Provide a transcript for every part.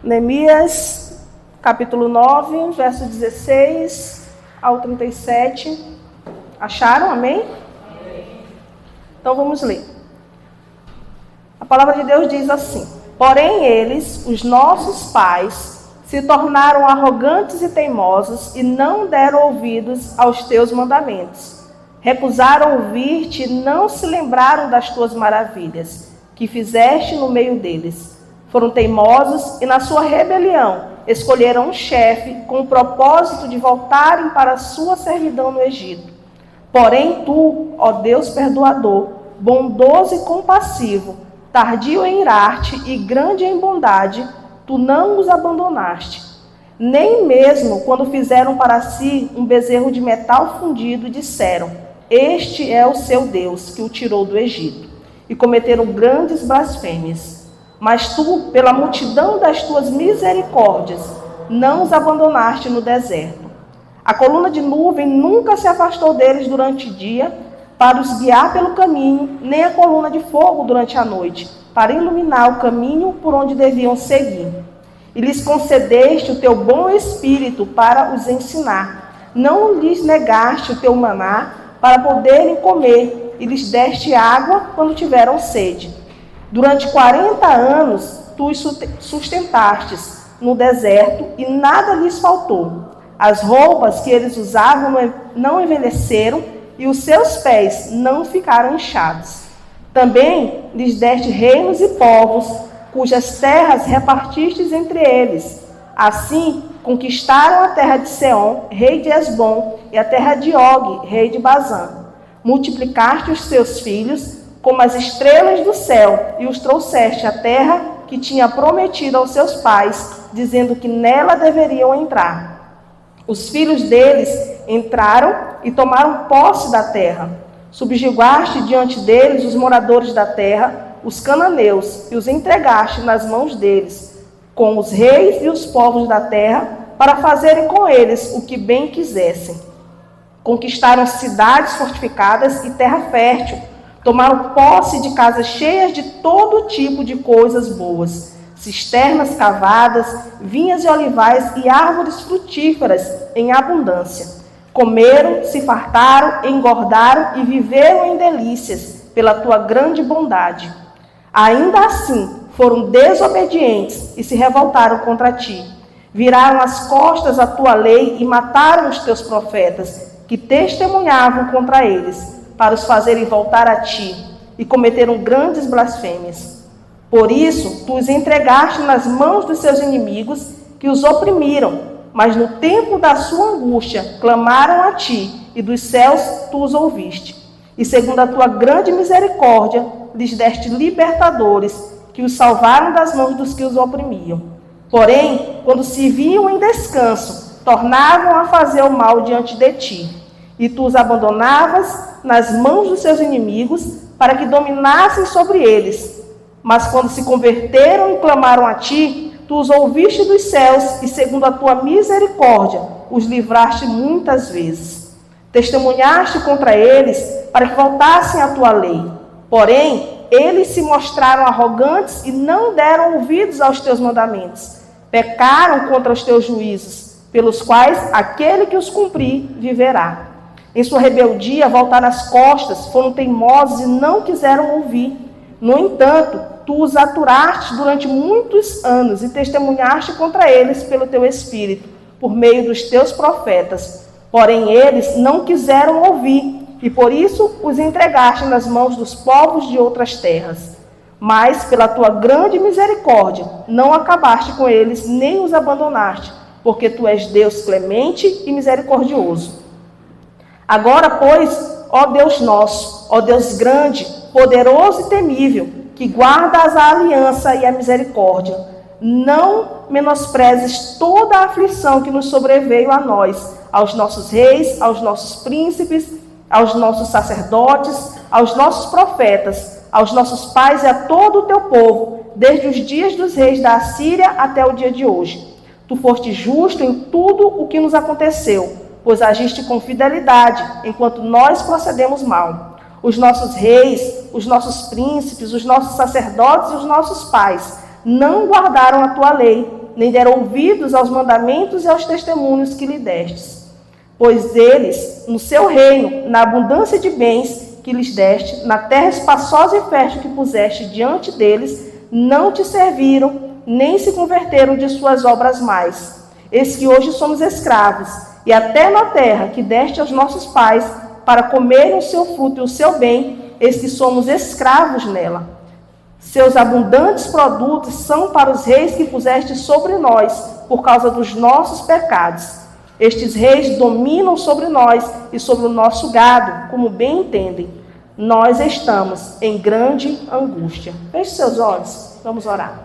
Neemias, capítulo 9, verso 16 ao 37. Acharam? Amém? Então vamos ler. A palavra de Deus diz assim: porém eles, os nossos pais, se tornaram arrogantes e teimosos e não deram ouvidos aos teus mandamentos. Recusaram ouvir-te e não se lembraram das tuas maravilhas, que fizeste no meio deles. Foram teimosos e na sua rebelião escolheram um chefe com o propósito de voltarem para a sua servidão no Egito. Porém tu, ó Deus perdoador, bondoso e compassivo, tardio em irar-te e grande em bondade, tu não os abandonaste. Nem mesmo quando fizeram para si um bezerro de metal fundido, disseram: este é o seu Deus que o tirou do Egito. E cometeram grandes blasfêmias. Mas tu, pela multidão das tuas misericórdias, não os abandonaste no deserto. A coluna de nuvem nunca se afastou deles durante o dia, para os guiar pelo caminho, nem a coluna de fogo durante a noite, para iluminar o caminho por onde deviam seguir. E lhes concedeste o teu bom espírito para os ensinar. Não lhes negaste o teu maná para poderem comer, e lhes deste água quando tiveram sede. Durante 40 anos tu os sustentastes no deserto e nada lhes faltou. As roupas que eles usavam não envelheceram e os seus pés não ficaram inchados. Também lhes deste reinos e povos, cujas terras repartistes entre eles. Assim conquistaram a terra de Seom, rei de Esbom, e a terra de Og, rei de Bazã. Multiplicaste os seus filhos como as estrelas do céu, e os trouxeste à terra que tinha prometido aos seus pais, dizendo que nela deveriam entrar. Os filhos deles entraram e tomaram posse da terra. Subjugaste diante deles os moradores da terra, os cananeus, e os entregaste nas mãos deles, com os reis e os povos da terra, para fazerem com eles o que bem quisessem. Conquistaram cidades fortificadas e terra fértil. Tomaram posse de casas cheias de todo tipo de coisas boas, cisternas cavadas, vinhas e olivais e árvores frutíferas em abundância. Comeram, se fartaram, engordaram e viveram em delícias pela tua grande bondade. Ainda assim, foram desobedientes e se revoltaram contra ti. Viraram as costas à tua lei e mataram os teus profetas, que testemunhavam contra eles, para os fazerem voltar a ti, e cometeram grandes blasfêmias. Por isso, tu os entregaste nas mãos dos seus inimigos, que os oprimiram, mas no tempo da sua angústia clamaram a ti, e dos céus tu os ouviste. E segundo a tua grande misericórdia, lhes deste libertadores, que os salvaram das mãos dos que os oprimiam. Porém, quando se viam em descanso, tornavam a fazer o mal diante de ti, e tu os abandonavas nas mãos dos seus inimigos, para que dominassem sobre eles. Mas quando se converteram e clamaram a ti, tu os ouviste dos céus, e segundo a tua misericórdia, os livraste muitas vezes. Testemunhaste contra eles, para que voltassem à tua lei. Porém, eles se mostraram arrogantes e não deram ouvidos aos teus mandamentos. Pecaram contra os teus juízos, pelos quais aquele que os cumprir viverá. Em sua rebeldia, voltaram as costas, foram teimosos e não quiseram ouvir. No entanto, tu os aturaste durante muitos anos e testemunhaste contra eles pelo teu Espírito, por meio dos teus profetas. Porém, eles não quiseram ouvir, e por isso os entregaste nas mãos dos povos de outras terras. Mas, pela tua grande misericórdia, não acabaste com eles, nem os abandonaste, porque tu és Deus clemente e misericordioso. Agora, pois, ó Deus nosso, ó Deus grande, poderoso e temível, que guardas a aliança e a misericórdia, não menosprezes toda a aflição que nos sobreveio a nós, aos nossos reis, aos nossos príncipes, aos nossos sacerdotes, aos nossos profetas, aos nossos pais e a todo o teu povo, desde os dias dos reis da Assíria até o dia de hoje. Tu foste justo em tudo o que nos aconteceu, pois agiste com fidelidade, enquanto nós procedemos mal. Os nossos reis, os nossos príncipes, os nossos sacerdotes e os nossos pais não guardaram a tua lei, nem deram ouvidos aos mandamentos e aos testemunhos que lhe destes. Pois eles, no seu reino, na abundância de bens que lhes deste, na terra espaçosa e fértil que puseste diante deles, não te serviram, nem se converteram de suas obras mais. Eis que hoje somos escravos, e até na terra que deste aos nossos pais, para comerem o seu fruto e o seu bem, eis que somos escravos nela. Seus abundantes produtos são para os reis que puseste sobre nós, por causa dos nossos pecados. Estes reis dominam sobre nós e sobre o nosso gado, como bem entendem. Nós estamos em grande angústia. Feche seus olhos, vamos orar.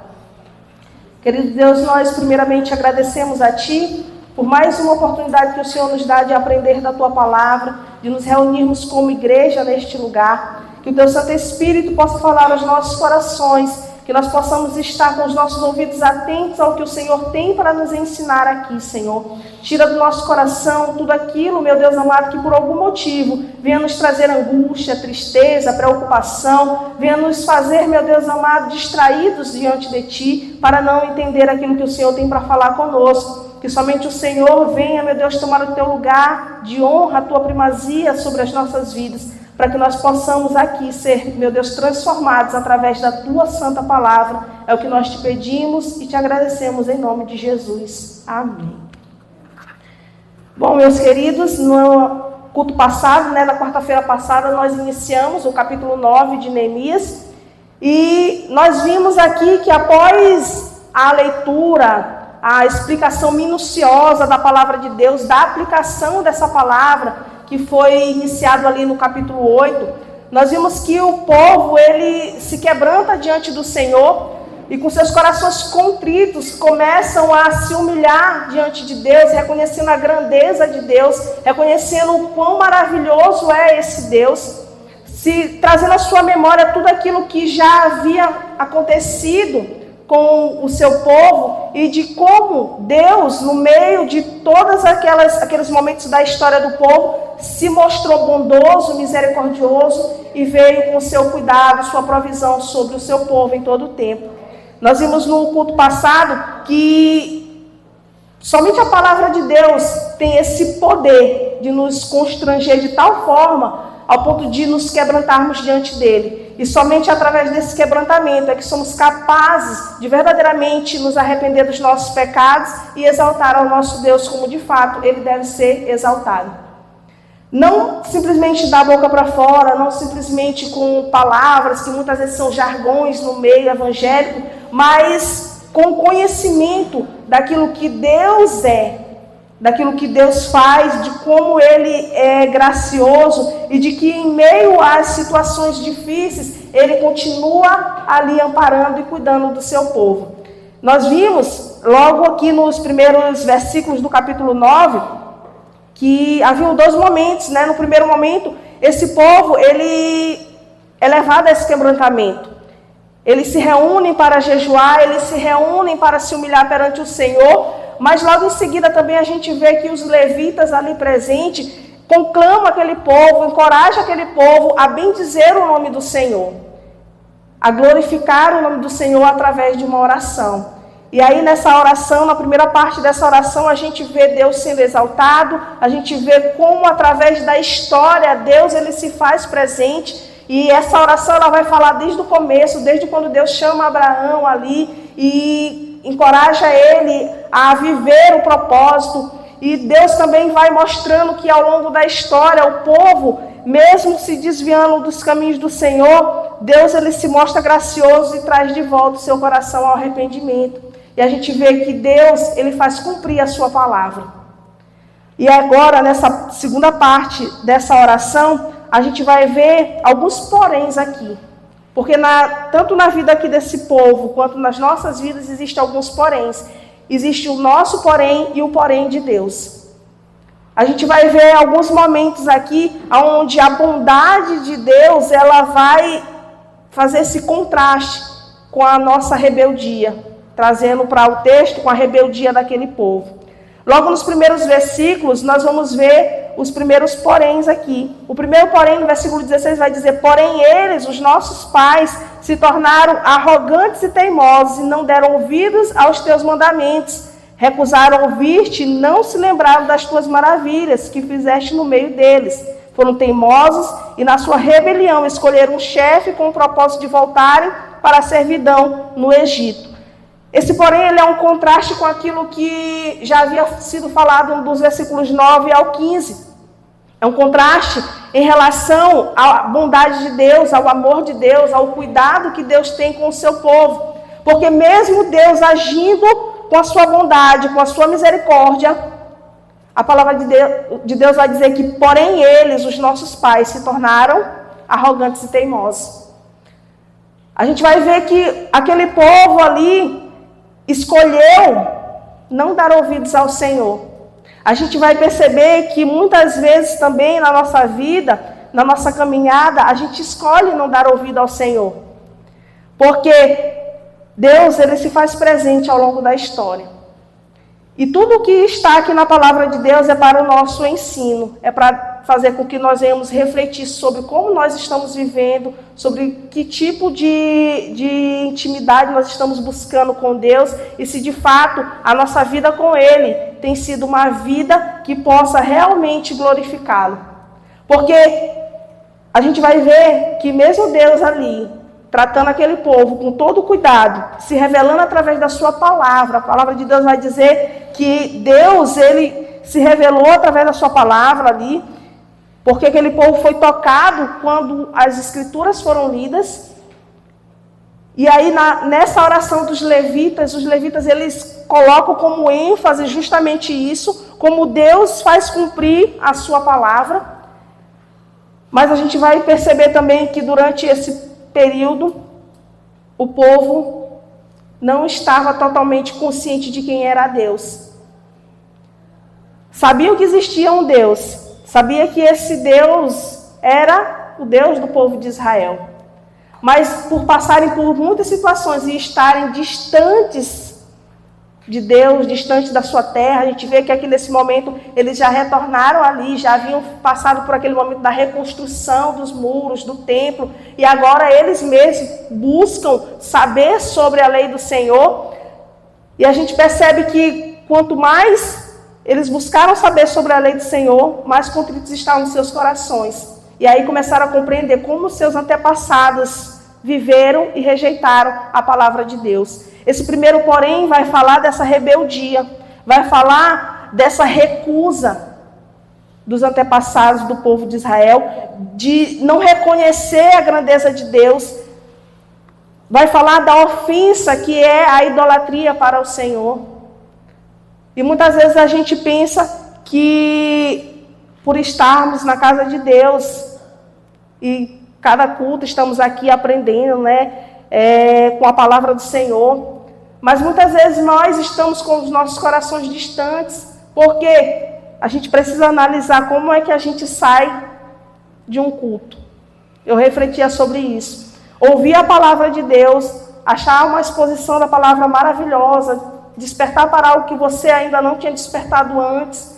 Querido Deus, nós primeiramente agradecemos a Ti por mais uma oportunidade que o Senhor nos dá de aprender da Tua palavra, de nos reunirmos como igreja neste lugar. Que o Teu Santo Espírito possa falar aos nossos corações, que nós possamos estar com os nossos ouvidos atentos ao que o Senhor tem para nos ensinar aqui, Senhor. Tira do nosso coração tudo aquilo, meu Deus amado, que por algum motivo venha nos trazer angústia, tristeza, preocupação, venha nos fazer, meu Deus amado, distraídos diante de Ti, para não entender aquilo que o Senhor tem para falar conosco. Que somente o Senhor venha, meu Deus, tomar o Teu lugar de honra, a Tua primazia sobre as nossas vidas, para que nós possamos aqui ser, meu Deus, transformados através da Tua santa palavra. É o que nós te pedimos e te agradecemos em nome de Jesus. Amém. Bom, meus queridos, no culto passado, na quarta-feira passada, nós iniciamos o capítulo 9 de Neemias e nós vimos aqui que após a leitura, a explicação minuciosa da palavra de Deus, da aplicação dessa palavra, que foi iniciado ali no capítulo 8, nós vimos que o povo, ele se quebranta diante do Senhor e com seus corações contritos começam a se humilhar diante de Deus, reconhecendo a grandeza de Deus, reconhecendo o quão maravilhoso é esse Deus, trazendo à sua memória tudo aquilo que já havia acontecido com o seu povo e de como Deus, no meio de todos aqueles momentos da história do povo, se mostrou bondoso, misericordioso e veio com o seu cuidado, sua provisão sobre o seu povo em todo o tempo. Nós vimos no culto passado que somente a palavra de Deus tem esse poder de nos constranger de tal forma ao ponto de nos quebrantarmos diante dele. E somente através desse quebrantamento é que somos capazes de verdadeiramente nos arrepender dos nossos pecados e exaltar ao nosso Deus como de fato ele deve ser exaltado. Não simplesmente da boca para fora, não simplesmente com palavras que muitas vezes são jargões no meio evangélico, mas com conhecimento daquilo que Deus é, daquilo que Deus faz, de como Ele é gracioso e de que em meio às situações difíceis, Ele continua ali amparando e cuidando do seu povo. Nós vimos logo aqui nos primeiros versículos do capítulo 9, que haviam dois momentos, né? No primeiro momento, esse povo, ele é levado a esse quebrantamento. Eles se reúnem para jejuar, eles se reúnem para se humilhar perante o Senhor, mas logo em seguida também a gente vê que os levitas ali presentes conclamam aquele povo, encorajam aquele povo a bendizer o nome do Senhor, a glorificar o nome do Senhor através de uma oração. E aí nessa oração, na primeira parte dessa oração, a gente vê Deus sendo exaltado, a gente vê como através da história Deus ele se faz presente. E essa oração ela vai falar desde o começo, desde quando Deus chama Abraão ali e encoraja ele a viver o propósito. E Deus também vai mostrando que ao longo da história o povo, mesmo se desviando dos caminhos do Senhor, Deus ele se mostra gracioso e traz de volta o seu coração ao arrependimento. E a gente vê que Deus ele faz cumprir a sua palavra. E agora, nessa segunda parte dessa oração, a gente vai ver alguns poréns aqui. Porque tanto na vida aqui desse povo, quanto nas nossas vidas, existem alguns poréns. Existe o nosso porém e o porém de Deus. A gente vai ver alguns momentos aqui onde a bondade de Deus ela vai fazer esse contraste com a nossa rebeldia, trazendo para o texto com a rebeldia daquele povo. Logo nos primeiros versículos, nós vamos ver os primeiros poréns aqui. O primeiro porém, no versículo 16, vai dizer: porém eles, os nossos pais, se tornaram arrogantes e teimosos e não deram ouvidos aos teus mandamentos. Recusaram ouvir-te e não se lembraram das tuas maravilhas que fizeste no meio deles. Foram teimosos e na sua rebelião escolheram um chefe com o propósito de voltarem para a servidão no Egito. Esse, porém, ele é um contraste com aquilo que já havia sido falado dos versículos 9 ao 15. É um contraste em relação à bondade de Deus, ao amor de Deus, ao cuidado que Deus tem com o seu povo. Porque mesmo Deus agindo com a sua bondade, com a sua misericórdia, a palavra de Deus vai dizer que, porém, eles, os nossos pais, se tornaram arrogantes e teimosos. A gente vai ver que aquele povo ali escolheu não dar ouvidos ao Senhor. A gente vai perceber que muitas vezes também na nossa vida, na nossa caminhada, a gente escolhe não dar ouvido ao Senhor. Porque Deus, ele se faz presente ao longo da história. E tudo que está aqui na palavra de Deus é para o nosso ensino, é para fazer com que nós venhamos refletir sobre como nós estamos vivendo, sobre que tipo de intimidade nós estamos buscando com Deus e se de fato a nossa vida com Ele tem sido uma vida que possa realmente glorificá-lo. Porque a gente vai ver que mesmo Deus ali, tratando aquele povo com todo cuidado, se revelando através da sua palavra. A palavra de Deus vai dizer que Deus, ele se revelou através da sua palavra ali, porque aquele povo foi tocado quando as escrituras foram lidas. E aí nessa oração dos levitas, os levitas eles colocam como ênfase justamente isso, como Deus faz cumprir a sua palavra. Mas a gente vai perceber também que durante esse período, o povo não estava totalmente consciente de quem era Deus. Sabiam que existia um Deus, sabia que esse Deus era o Deus do povo de Israel. Mas por passarem por muitas situações e estarem distantes de Deus, distantes da sua terra, a gente vê que aqui nesse momento eles já retornaram ali, já haviam passado por aquele momento da reconstrução dos muros, do templo, e agora eles mesmos buscam saber sobre a lei do Senhor. E a gente percebe que quanto mais eles buscaram saber sobre a lei do Senhor, mais contritos estavam nos seus corações. E aí começaram a compreender como seus antepassados viveram e rejeitaram a palavra de Deus. Esse primeiro, porém, vai falar dessa rebeldia, vai falar dessa recusa dos antepassados do povo de Israel, de não reconhecer a grandeza de Deus. Vai falar da ofensa que é a idolatria para o Senhor. E muitas vezes a gente pensa que por estarmos na casa de Deus e cada culto estamos aqui aprendendo, com a palavra do Senhor. Mas muitas vezes nós estamos com os nossos corações distantes, porque a gente precisa analisar como é que a gente sai de um culto. Eu refletia sobre isso. Ouvir a palavra de Deus, achar uma exposição da palavra maravilhosa, despertar para algo que você ainda não tinha despertado antes,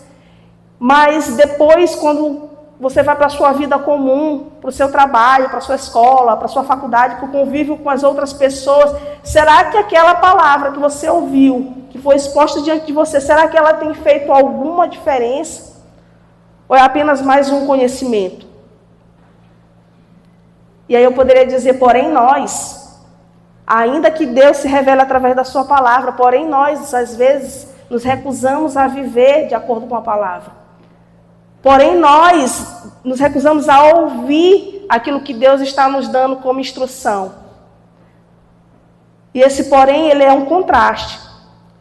mas depois, quando você vai para a sua vida comum, para o seu trabalho, para a sua escola, para a sua faculdade, para o convívio com as outras pessoas, será que aquela palavra que você ouviu, que foi exposta diante de você, será que ela tem feito alguma diferença? Ou é apenas mais um conhecimento? E aí eu poderia dizer, porém nós, ainda que Deus se revele através da sua palavra, porém nós, às vezes, nos recusamos a viver de acordo com a palavra. Porém, nós nos recusamos a ouvir aquilo que Deus está nos dando como instrução. E esse, porém, ele é um contraste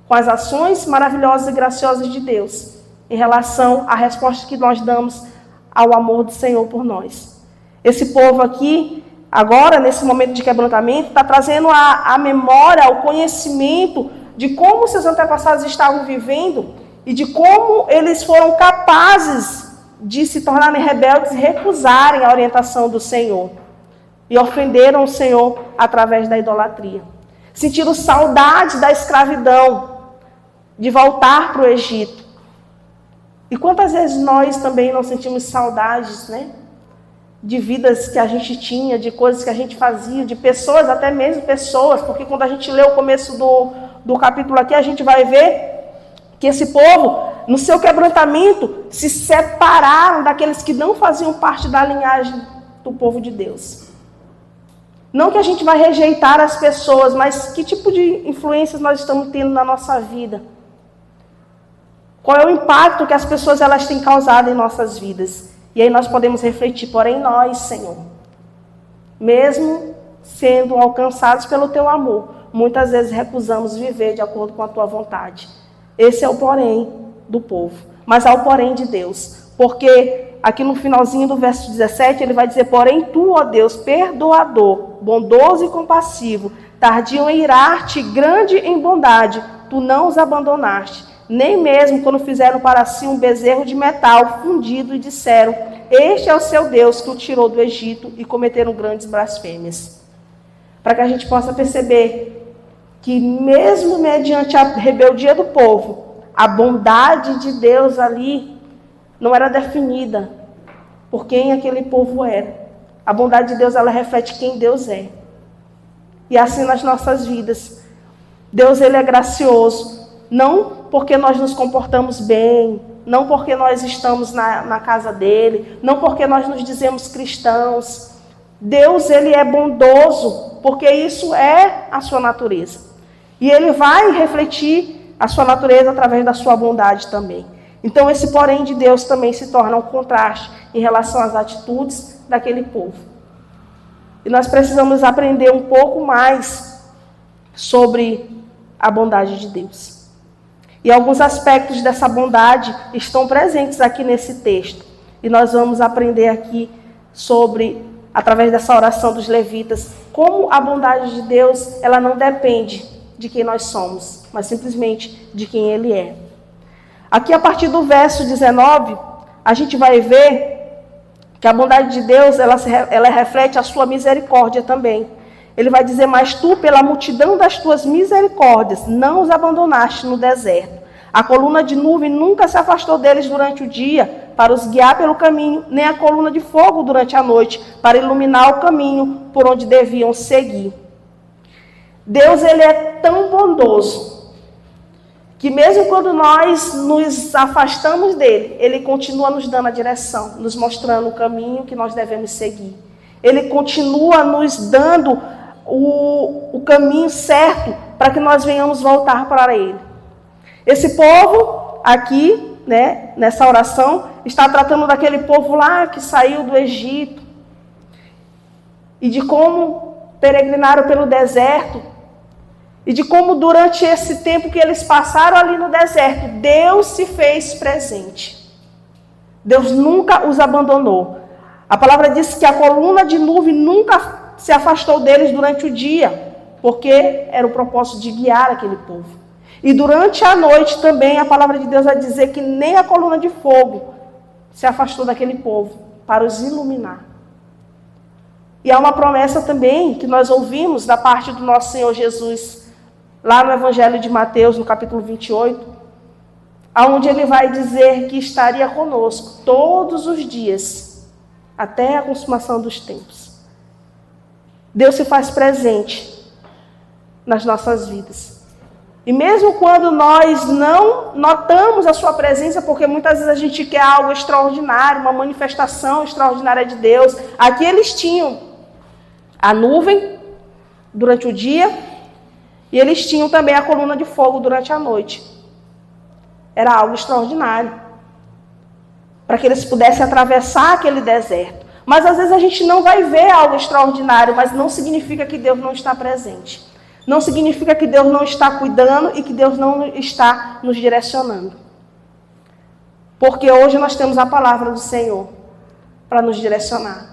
com as ações maravilhosas e graciosas de Deus, em relação à resposta que nós damos ao amor do Senhor por nós. Esse povo aqui, agora, nesse momento de quebrantamento, está trazendo a memória, o conhecimento de como seus antepassados estavam vivendo e de como eles foram capazes de se tornarem rebeldes e recusarem a orientação do Senhor. E ofenderam o Senhor através da idolatria. Sentiram saudade da escravidão, de voltar para o Egito. E quantas vezes nós também não sentimos saudades, né? De vidas que a gente tinha, de coisas que a gente fazia, de pessoas, até mesmo pessoas, porque quando a gente lê o começo do capítulo aqui, a gente vai ver que esse povo, no seu quebrantamento, se separaram daqueles que não faziam parte da linhagem do povo de Deus. Não que a gente vai rejeitar as pessoas, mas que tipo de influências nós estamos tendo na nossa vida? Qual é o impacto que as pessoas elas têm causado em nossas vidas? E aí nós podemos refletir, porém nós, Senhor, mesmo sendo alcançados pelo Teu amor, muitas vezes recusamos viver de acordo com a Tua vontade. Esse é o porém do povo. Mas há o porém de Deus. Porque aqui no finalzinho do verso 17, ele vai dizer: porém tu, ó Deus, perdoador, bondoso e compassivo, tardio em irar-te, grande em bondade, tu não os abandonaste, nem mesmo quando fizeram para si um bezerro de metal fundido e disseram: este é o seu Deus que o tirou do Egito, e cometeram grandes blasfêmias. Para que a gente possa perceber que mesmo mediante a rebeldia do povo, a bondade de Deus ali não era definida por quem aquele povo era. A bondade de Deus, ela reflete quem Deus é. E assim nas nossas vidas. Deus, ele é gracioso, não porque nós nos comportamos bem, não porque nós estamos na casa dele, não porque nós nos dizemos cristãos. Deus, ele é bondoso, porque isso é a sua natureza. E ele vai refletir a sua natureza através da sua bondade também. Então, esse porém de Deus também se torna um contraste em relação às atitudes daquele povo. E nós precisamos aprender um pouco mais sobre a bondade de Deus. E alguns aspectos dessa bondade estão presentes aqui nesse texto. E nós vamos aprender aqui sobre, através dessa oração dos levitas, como a bondade de Deus, ela não depende de quem nós somos, mas simplesmente de quem Ele é. Aqui, a partir do verso 19, a gente vai ver que a bondade de Deus, ela reflete a sua misericórdia também. Ele vai dizer: mas tu, pela multidão das tuas misericórdias, não os abandonaste no deserto. A coluna de nuvem nunca se afastou deles durante o dia, para os guiar pelo caminho, nem a coluna de fogo durante a noite, para iluminar o caminho por onde deviam seguir. Deus, ele é tão bondoso, que mesmo quando nós nos afastamos dele, ele continua nos dando a direção, nos mostrando o caminho que nós devemos seguir. Ele continua nos dando o caminho certo para que nós venhamos voltar para ele. Esse povo aqui, né, nessa oração, está tratando daquele povo lá que saiu do Egito e de como peregrinaram pelo deserto. E de como durante esse tempo que eles passaram ali no deserto, Deus se fez presente. Deus nunca os abandonou. A palavra diz que a coluna de nuvem nunca se afastou deles durante o dia, porque era o propósito de guiar aquele povo. E durante a noite também a palavra de Deus vai dizer que nem a coluna de fogo se afastou daquele povo para os iluminar. E há uma promessa também que nós ouvimos da parte do nosso Senhor Jesus, lá no Evangelho de Mateus, no capítulo 28, onde ele vai dizer que estaria conosco todos os dias, até a consumação dos tempos. Deus se faz presente nas nossas vidas. E mesmo quando nós não notamos a sua presença, porque muitas vezes a gente quer algo extraordinário, uma manifestação extraordinária de Deus, aqui eles tinham a nuvem durante o dia, e eles tinham também a coluna de fogo durante a noite. Era algo extraordinário, para que eles pudessem atravessar aquele deserto. Mas às vezes a gente não vai ver algo extraordinário, mas não significa que Deus não está presente. Não significa que Deus não está cuidando e que Deus não está nos direcionando. Porque hoje nós temos a palavra do Senhor para nos direcionar.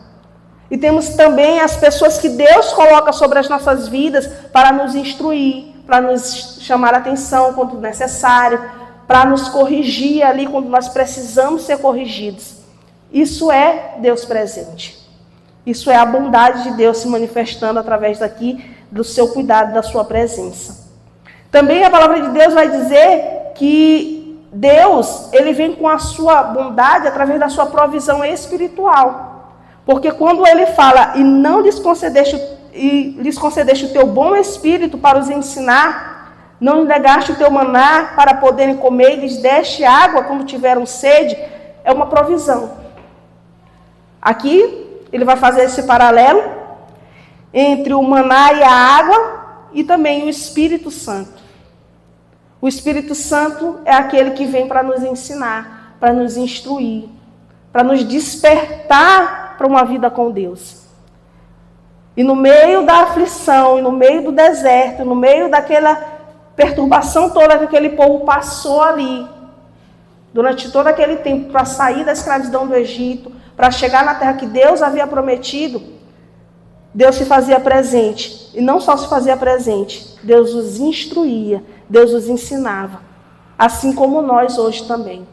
E temos também as pessoas que Deus coloca sobre as nossas vidas para nos instruir, para nos chamar a atenção quando necessário, para nos corrigir ali quando nós precisamos ser corrigidos. Isso é Deus presente. Isso é a bondade de Deus se manifestando através daqui do seu cuidado, da sua presença. Também a palavra de Deus vai dizer que Deus, ele vem com a sua bondade através da sua provisão espiritual. Porque quando ele fala, e lhes concedeste o teu bom espírito para os ensinar, não negaste o teu maná para poderem comer, e lhes deste água quando tiveram sede, é uma provisão. Aqui, ele vai fazer esse paralelo entre o maná e a água e também o Espírito Santo. O Espírito Santo é aquele que vem para nos ensinar, para nos instruir, para nos despertar para uma vida com Deus. E no meio da aflição, e no meio do deserto, no meio daquela perturbação toda que aquele povo passou ali, durante todo aquele tempo, para sair da escravidão do Egito, para chegar na terra que Deus havia prometido, Deus se fazia presente. E não só se fazia presente, Deus os instruía, Deus os ensinava. Assim como nós hoje também.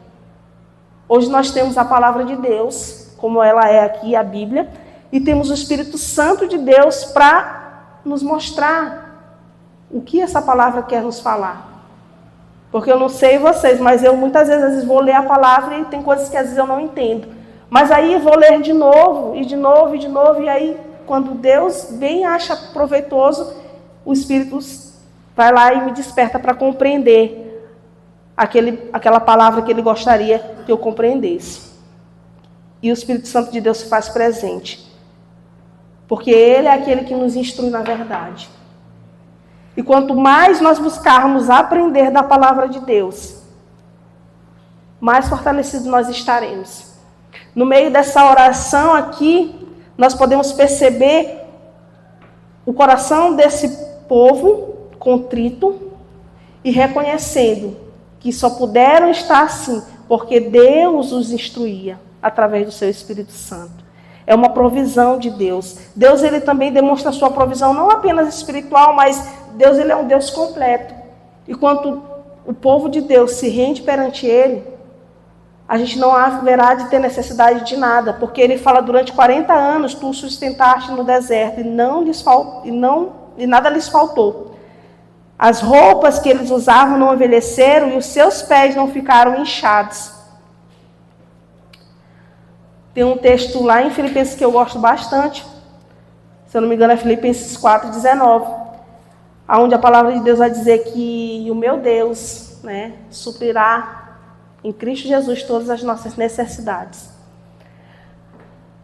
Hoje nós temos a palavra de Deus, como ela é aqui, a Bíblia, e temos o Espírito Santo de Deus para nos mostrar o que essa palavra quer nos falar. Porque eu não sei vocês, mas eu muitas vezes, às vezes vou ler a palavra e tem coisas que às vezes eu não entendo. Mas aí eu vou ler de novo, e de novo, e de novo, e aí quando Deus bem acha proveitoso, o Espírito vai lá e me desperta para compreender aquela palavra que ele gostaria que eu compreendesse. E o Espírito Santo de Deus se faz presente. Porque ele é aquele que nos instrui na verdade. E quanto mais nós buscarmos aprender da palavra de Deus, mais fortalecidos nós estaremos. No meio dessa oração aqui, nós podemos perceber o coração desse povo contrito e reconhecendo que só puderam estar assim porque Deus os instruía através do seu Espírito Santo. É uma provisão de Deus. Deus, ele também demonstra a sua provisão não apenas espiritual, mas Deus, ele é um Deus completo. E quando o povo de Deus se rende perante ele, a gente não haverá de ter necessidade de nada, porque ele fala, durante 40 anos tu sustentaste no deserto e nada lhes faltou. As roupas que eles usavam não envelheceram e os seus pés não ficaram inchados. Tem um texto lá em Filipenses que eu gosto bastante, se eu não me engano é Filipenses 4:19, onde a palavra de Deus vai dizer que o meu Deus, suprirá em Cristo Jesus todas as nossas necessidades.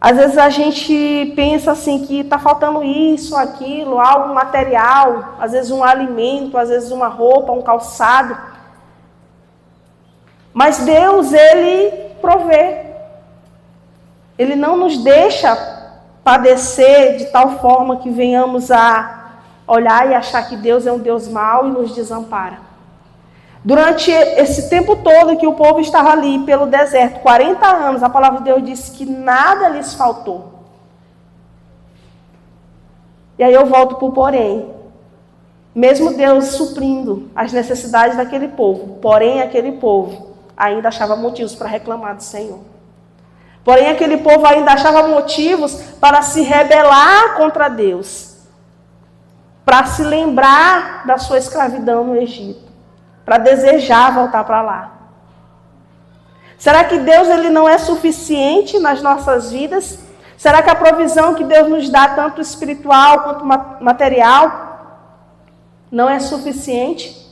Às vezes a gente pensa assim que está faltando isso, aquilo, algo material, às vezes um alimento, às vezes uma roupa, um calçado. Mas Deus, ele provê. Ele não nos deixa padecer de tal forma que venhamos a olhar e achar que Deus é um Deus mau e nos desampara. Durante esse tempo todo que o povo estava ali pelo deserto, 40 anos, a palavra de Deus disse que nada lhes faltou. E aí eu volto para o porém. Mesmo Deus suprindo as necessidades daquele povo, porém aquele povo ainda achava motivos para reclamar do Senhor. Porém aquele povo ainda achava motivos para se rebelar contra Deus. Para se lembrar da sua escravidão no Egito. Para desejar voltar para lá. Será que Deus, ele não é suficiente nas nossas vidas? Será que a provisão que Deus nos dá, tanto espiritual quanto material, não é suficiente?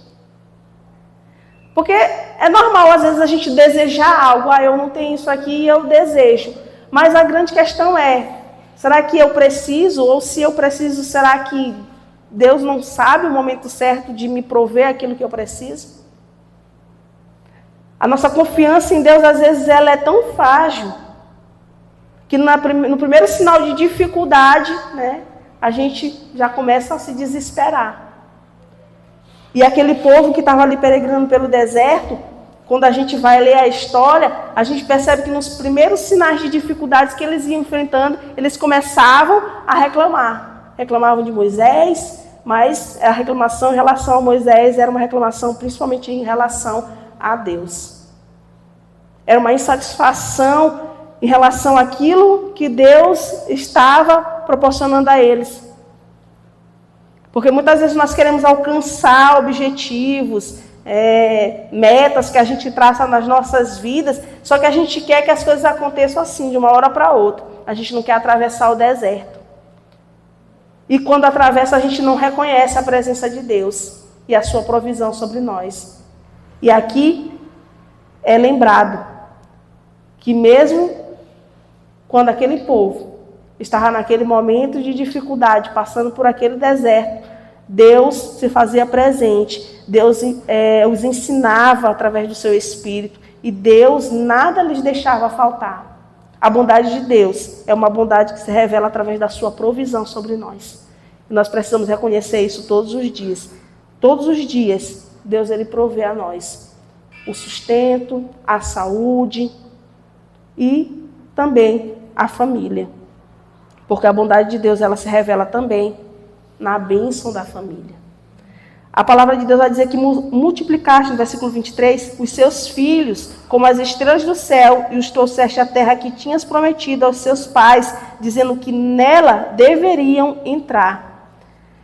Porque é normal, às vezes, a gente desejar algo. Eu não tenho isso aqui e eu desejo. Mas a grande questão é, será que eu preciso? Ou se eu preciso, será que Deus não sabe o momento certo de me prover aquilo que eu preciso? A nossa confiança em Deus, às vezes, ela é tão frágil, que no primeiro sinal de dificuldade, a gente já começa a se desesperar. E aquele povo que estava ali peregrinando pelo deserto, quando a gente vai ler a história, a gente percebe que nos primeiros sinais de dificuldades que eles iam enfrentando, eles começavam a reclamar. Reclamavam de Moisés, mas a reclamação em relação a Moisés era uma reclamação principalmente em relação a Deus. Era uma insatisfação em relação àquilo que Deus estava proporcionando a eles. Porque muitas vezes nós queremos alcançar objetivos, metas que a gente traça nas nossas vidas, só que a gente quer que as coisas aconteçam assim, de uma hora para outra. A gente não quer atravessar o deserto. E quando atravessa, a gente não reconhece a presença de Deus e a sua provisão sobre nós. E aqui é lembrado que mesmo quando aquele povo estava naquele momento de dificuldade, passando por aquele deserto, Deus se fazia presente, Deus os ensinava através do seu Espírito, e Deus nada lhes deixava faltar. A bondade de Deus é uma bondade que se revela através da sua provisão sobre nós. E nós precisamos reconhecer isso todos os dias. Todos os dias, Deus ele provê a nós o sustento, a saúde e também a família. Porque a bondade de Deus ela se revela também na bênção da família. A palavra de Deus vai dizer que multiplicaste, no versículo 23, os seus filhos como as estrelas do céu e os trouxeste à terra que tinhas prometido aos seus pais, dizendo que nela deveriam entrar.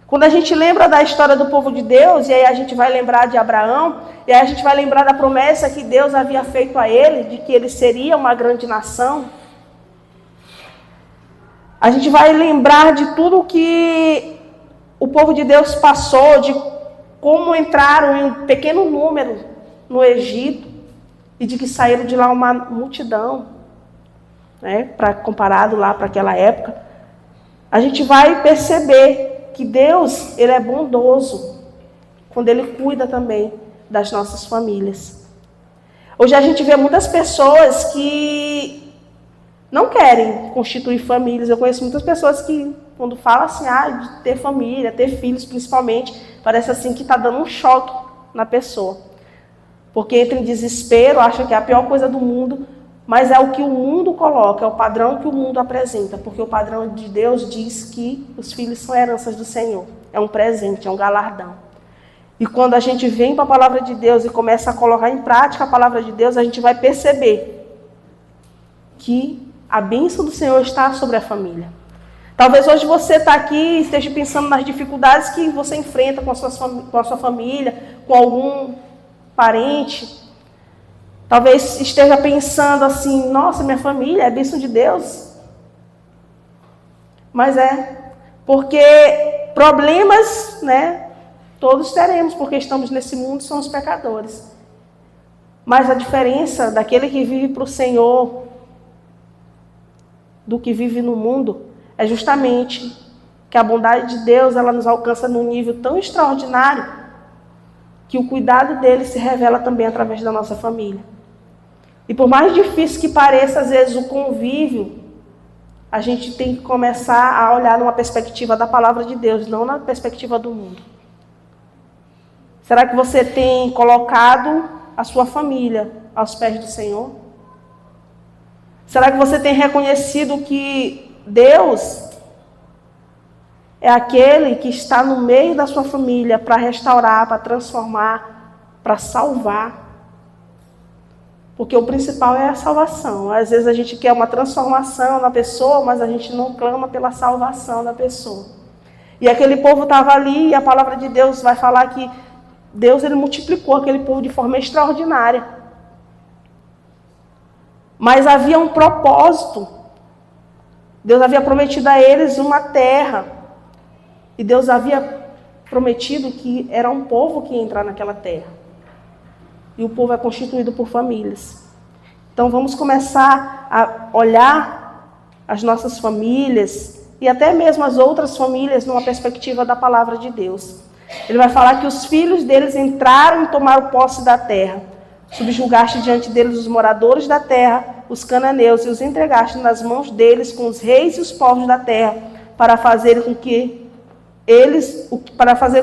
Quando a gente lembra da história do povo de Deus, e aí a gente vai lembrar de Abraão, e aí a gente vai lembrar da promessa que Deus havia feito a ele, de que ele seria uma grande nação, a gente vai lembrar de tudo que o povo de Deus passou, de como entraram em pequeno número no Egito e de que saíram de lá uma multidão, né, comparado lá para aquela época. A gente vai perceber que Deus ele é bondoso quando Ele cuida também das nossas famílias. Hoje a gente vê muitas pessoas que não querem constituir famílias. Eu conheço muitas pessoas que, quando falam assim, de ter família, ter filhos principalmente, parece assim que está dando um choque na pessoa. Porque entra em desespero, acha que é a pior coisa do mundo, mas é o que o mundo coloca, é o padrão que o mundo apresenta. Porque o padrão de Deus diz que os filhos são heranças do Senhor. É um presente, é um galardão. E quando a gente vem para a palavra de Deus e começa a colocar em prática a palavra de Deus, a gente vai perceber que a bênção do Senhor está sobre a família. Talvez hoje você está aqui e esteja pensando nas dificuldades que você enfrenta com a sua família, com algum parente. Talvez esteja pensando assim, nossa, minha família é bênção de Deus. Mas porque problemas, né, todos teremos, porque estamos nesse mundo, somos pecadores. Mas a diferença daquele que vive para o Senhor do que vive no mundo é justamente que a bondade de Deus ela nos alcança num nível tão extraordinário que o cuidado dele se revela também através da nossa família. E por mais difícil que pareça, às vezes, o convívio, a gente tem que começar a olhar numa perspectiva da palavra de Deus, não na perspectiva do mundo. Será que você tem colocado a sua família aos pés do Senhor? Será que você tem reconhecido que Deus é aquele que está no meio da sua família para restaurar, para transformar, para salvar? Porque o principal é a salvação. Às vezes a gente quer uma transformação na pessoa, mas a gente não clama pela salvação da pessoa. E aquele povo estava ali e a palavra de Deus vai falar que Deus ele multiplicou aquele povo de forma extraordinária. Mas havia um propósito. Deus havia prometido a eles uma terra. E Deus havia prometido que era um povo que ia entrar naquela terra. E o povo é constituído por famílias. Então vamos começar a olhar as nossas famílias e até mesmo as outras famílias numa perspectiva da palavra de Deus. Ele vai falar que os filhos deles entraram e tomaram posse da terra. Subjugaste diante deles os moradores da terra, os cananeus, e os entregaste nas mãos deles com os reis e os povos da terra, para fazer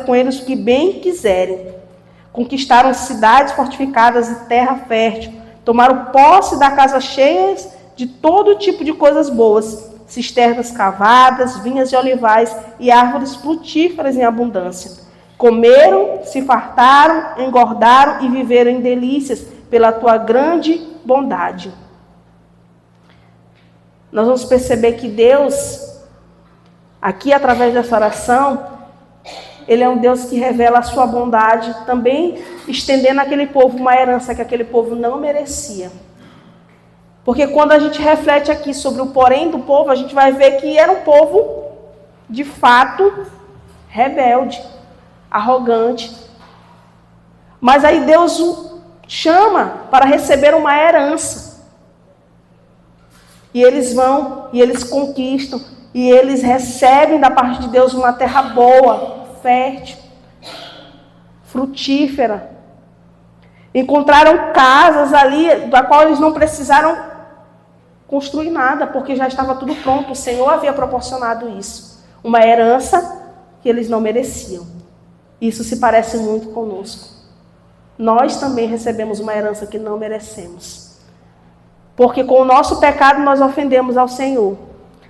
com eles o que bem quiserem. Conquistaram cidades fortificadas e terra fértil, tomaram posse da casa cheias de todo tipo de coisas boas, cisternas cavadas, vinhas e olivais e árvores frutíferas em abundância. Comeram, se fartaram, engordaram e viveram em delícias pela tua grande bondade. Nós vamos perceber que Deus, aqui através dessa oração, Ele é um Deus que revela a sua bondade, também estendendo àquele povo uma herança que aquele povo não merecia. Porque quando a gente reflete aqui sobre o porém do povo, a gente vai ver que era um povo, de fato, rebelde, arrogante. Mas aí Deus o chama para receber uma herança. E eles vão, e eles conquistam, e eles recebem da parte de Deus uma terra boa, fértil, frutífera. Encontraram casas ali, da qual eles não precisaram construir nada, porque já estava tudo pronto. O Senhor havia proporcionado isso. Uma herança que eles não mereciam. Isso se parece muito conosco. Nós também recebemos uma herança que não merecemos. Porque com o nosso pecado nós ofendemos ao Senhor.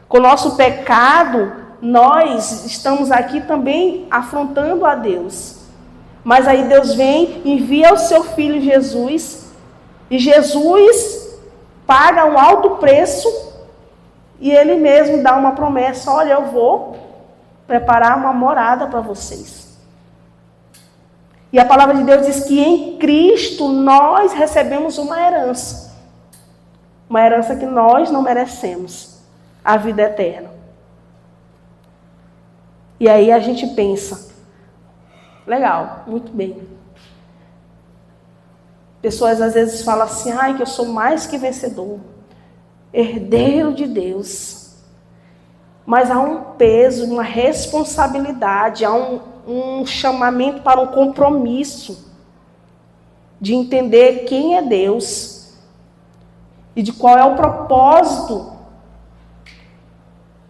Com o nosso pecado, nós estamos aqui também afrontando a Deus. Mas aí Deus vem, envia o seu Filho Jesus, e Jesus paga um alto preço, e Ele mesmo dá uma promessa: olha, eu vou preparar uma morada para vocês. E a palavra de Deus diz que em Cristo nós recebemos uma herança. Uma herança que nós não merecemos. A vida eterna. E aí a gente pensa: legal, muito bem. Pessoas às vezes falam assim: ai, que eu sou mais que vencedor. Herdeiro de Deus. Mas há um peso, uma responsabilidade, há um chamamento para um compromisso de entender quem é Deus e de qual é o propósito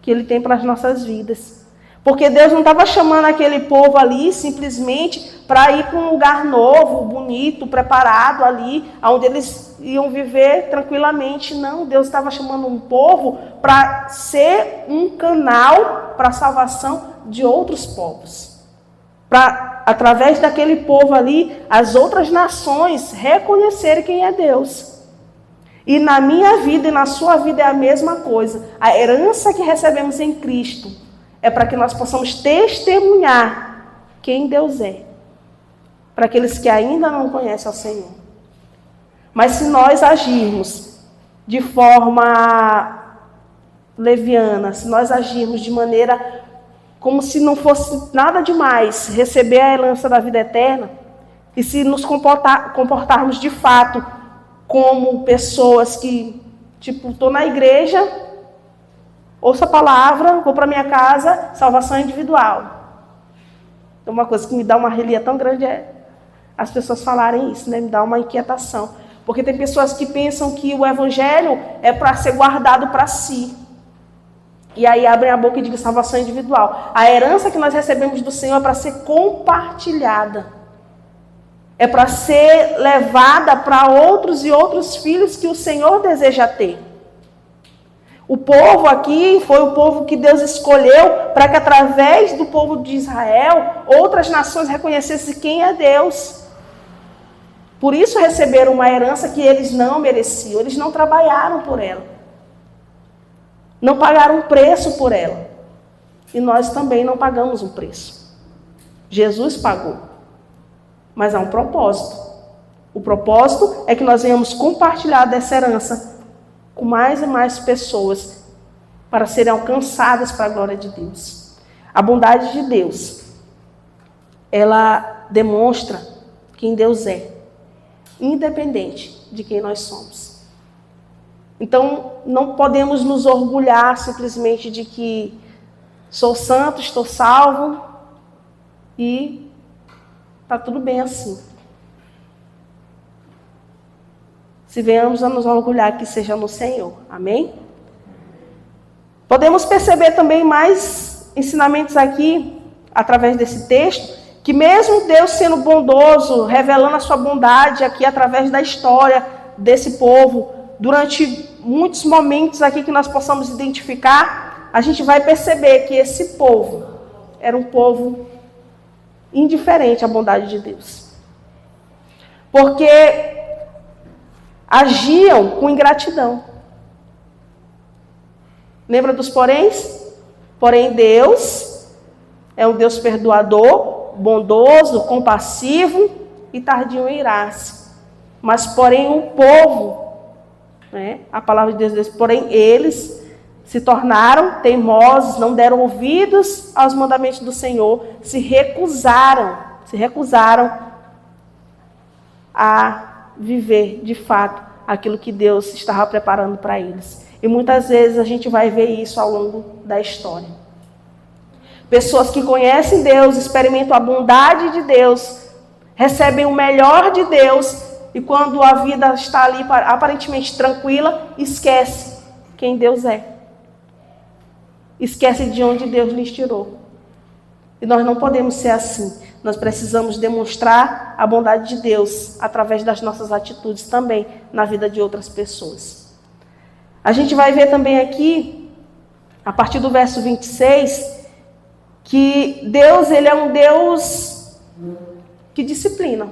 que Ele tem para as nossas vidas. Porque Deus não estava chamando aquele povo ali simplesmente para ir para um lugar novo, bonito, preparado ali, onde eles iam viver tranquilamente. Não, Deus estava chamando um povo para ser um canal para a salvação de outros povos. Para, através daquele povo ali, as outras nações reconhecerem quem é Deus. E na minha vida e na sua vida é a mesma coisa. A herança que recebemos em Cristo é para que nós possamos testemunhar quem Deus é. Para aqueles que ainda não conhecem ao Senhor. Mas se nós agirmos de forma leviana, se nós agirmos de maneira como se não fosse nada demais receber a herança da vida eterna, e se nos comportarmos de fato como pessoas que, tipo, estou na igreja, ouço a palavra, vou para minha casa, salvação individual. Então, uma coisa que me dá uma relia tão grande é as pessoas falarem isso, né? Me dá uma inquietação. Porque tem pessoas que pensam que o evangelho é para ser guardado para si. E aí abrem a boca e dizem salvação individual. A herança que nós recebemos do Senhor é para ser compartilhada. É para ser levada para outros e outros filhos que o Senhor deseja ter. O povo aqui foi o povo que Deus escolheu para que através do povo de Israel, outras nações reconhecessem quem é Deus. Por isso receberam uma herança que eles não mereciam. Eles não trabalharam por ela. Não pagaram um preço por ela. E nós também não pagamos um preço. Jesus pagou. Mas há um propósito. O propósito é que nós venhamos compartilhar dessa herança com mais e mais pessoas para serem alcançadas para a glória de Deus. A bondade de Deus, ela demonstra quem Deus é, independente de quem nós somos. Então, não podemos nos orgulhar simplesmente de que sou santo, estou salvo e está tudo bem assim. Se venhamos a nos orgulhar, que seja no Senhor. Amém? Podemos perceber também mais ensinamentos aqui, através desse texto, que mesmo Deus sendo bondoso, revelando a sua bondade aqui através da história desse povo, durante muitos momentos aqui que nós possamos identificar, a gente vai perceber que esse povo era um povo indiferente à bondade de Deus. Porque agiam com ingratidão. Lembra dos poréns? Porém, Deus é um Deus perdoador, bondoso, compassivo e tardio em irar-se. Mas, porém, o povo, né, a palavra de Deus diz, porém, eles se tornaram teimosos, não deram ouvidos aos mandamentos do Senhor, se recusaram a viver, de fato, aquilo que Deus estava preparando para eles. E muitas vezes a gente vai ver isso ao longo da história. Pessoas que conhecem Deus, experimentam a bondade de Deus, recebem o melhor de Deus, e quando a vida está ali aparentemente tranquila, esquece quem Deus é. Esquece de onde Deus lhes tirou. E nós não podemos ser assim. Nós precisamos demonstrar a bondade de Deus através das nossas atitudes também na vida de outras pessoas. A gente vai ver também aqui, a partir do verso 26, que Deus, ele é um Deus que disciplina.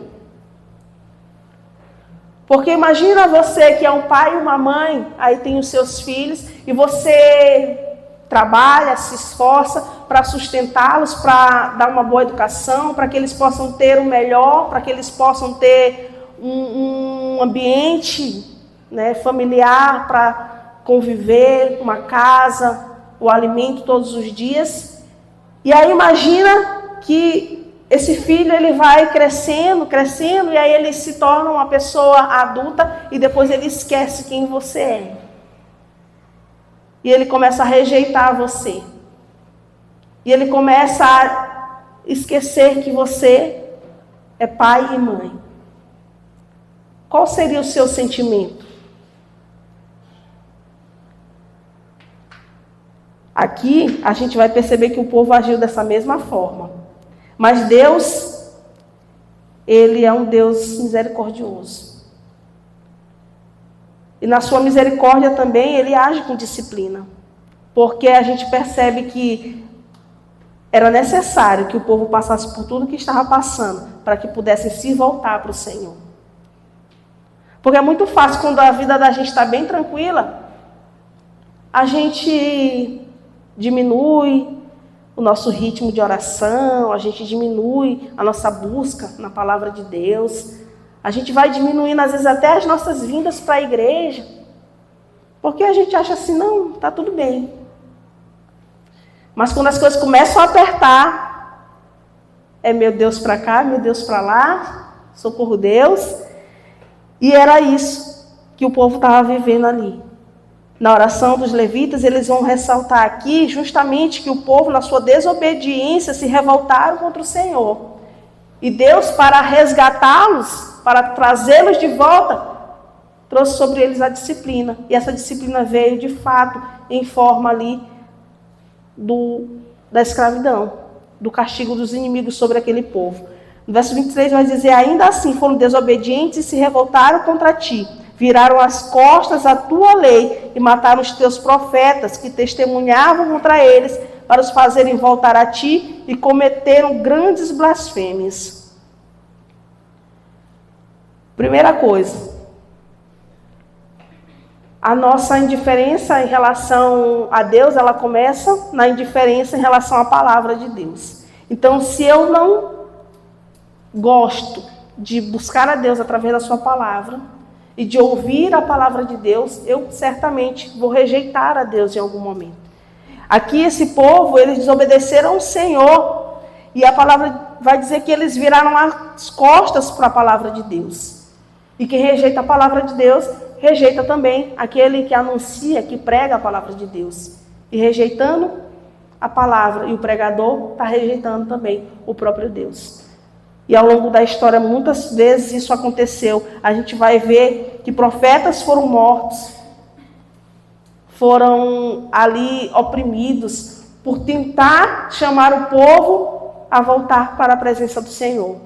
Porque imagina você que é um pai e uma mãe, aí tem os seus filhos, e você trabalha, se esforça para sustentá-los, para dar uma boa educação, para que eles possam ter o melhor, para que eles possam ter um ambiente, né, familiar para conviver, uma casa, o alimento todos os dias. E aí imagina que esse filho ele vai crescendo, e aí ele se torna uma pessoa adulta e depois ele esquece quem você é. E ele começa a rejeitar você. E ele começa a esquecer que você é pai e mãe. Qual seria o seu sentimento? Aqui a gente vai perceber que o povo agiu dessa mesma forma. Mas Deus, ele é um Deus misericordioso. E na sua misericórdia também ele age com disciplina. Porque a gente percebe que era necessário que o povo passasse por tudo que estava passando para que pudessem se voltar para o Senhor. Porque é muito fácil quando a vida da gente está bem tranquila, a gente diminui o nosso ritmo de oração, a gente diminui a nossa busca na palavra de Deus. A gente vai diminuindo, às vezes, até as nossas vindas para a igreja. Porque a gente acha assim, não, está tudo bem. Mas quando as coisas começam a apertar, é meu Deus para cá, meu Deus para lá, socorro Deus. E era isso que o povo estava vivendo ali. Na oração dos levitas, eles vão ressaltar aqui justamente que o povo, na sua desobediência, se revoltaram contra o Senhor. E Deus, para resgatá-los, para trazê-los de volta, trouxe sobre eles a disciplina. E essa disciplina veio, de fato, em forma ali da escravidão, do castigo dos inimigos sobre aquele povo. No verso 23 vai dizer, ainda assim foram desobedientes e se revoltaram contra ti. Viraram as costas à tua lei e mataram os teus profetas que testemunhavam contra eles para os fazerem voltar a ti e cometeram grandes blasfêmias. Primeira coisa, a nossa indiferença em relação a Deus, ela começa na indiferença em relação à palavra de Deus. Então, se eu não gosto de buscar a Deus através da sua palavra e de ouvir a palavra de Deus, eu certamente vou rejeitar a Deus em algum momento. Aqui esse povo, eles desobedeceram ao Senhor e a palavra vai dizer que eles viraram as costas para a palavra de Deus. E quem rejeita a palavra de Deus, rejeita também aquele que anuncia, que prega a palavra de Deus. E rejeitando a palavra e o pregador, está rejeitando também o próprio Deus. E ao longo da história, muitas vezes isso aconteceu. A gente vai ver que profetas foram mortos, foram ali oprimidos por tentar chamar o povo a voltar para a presença do Senhor.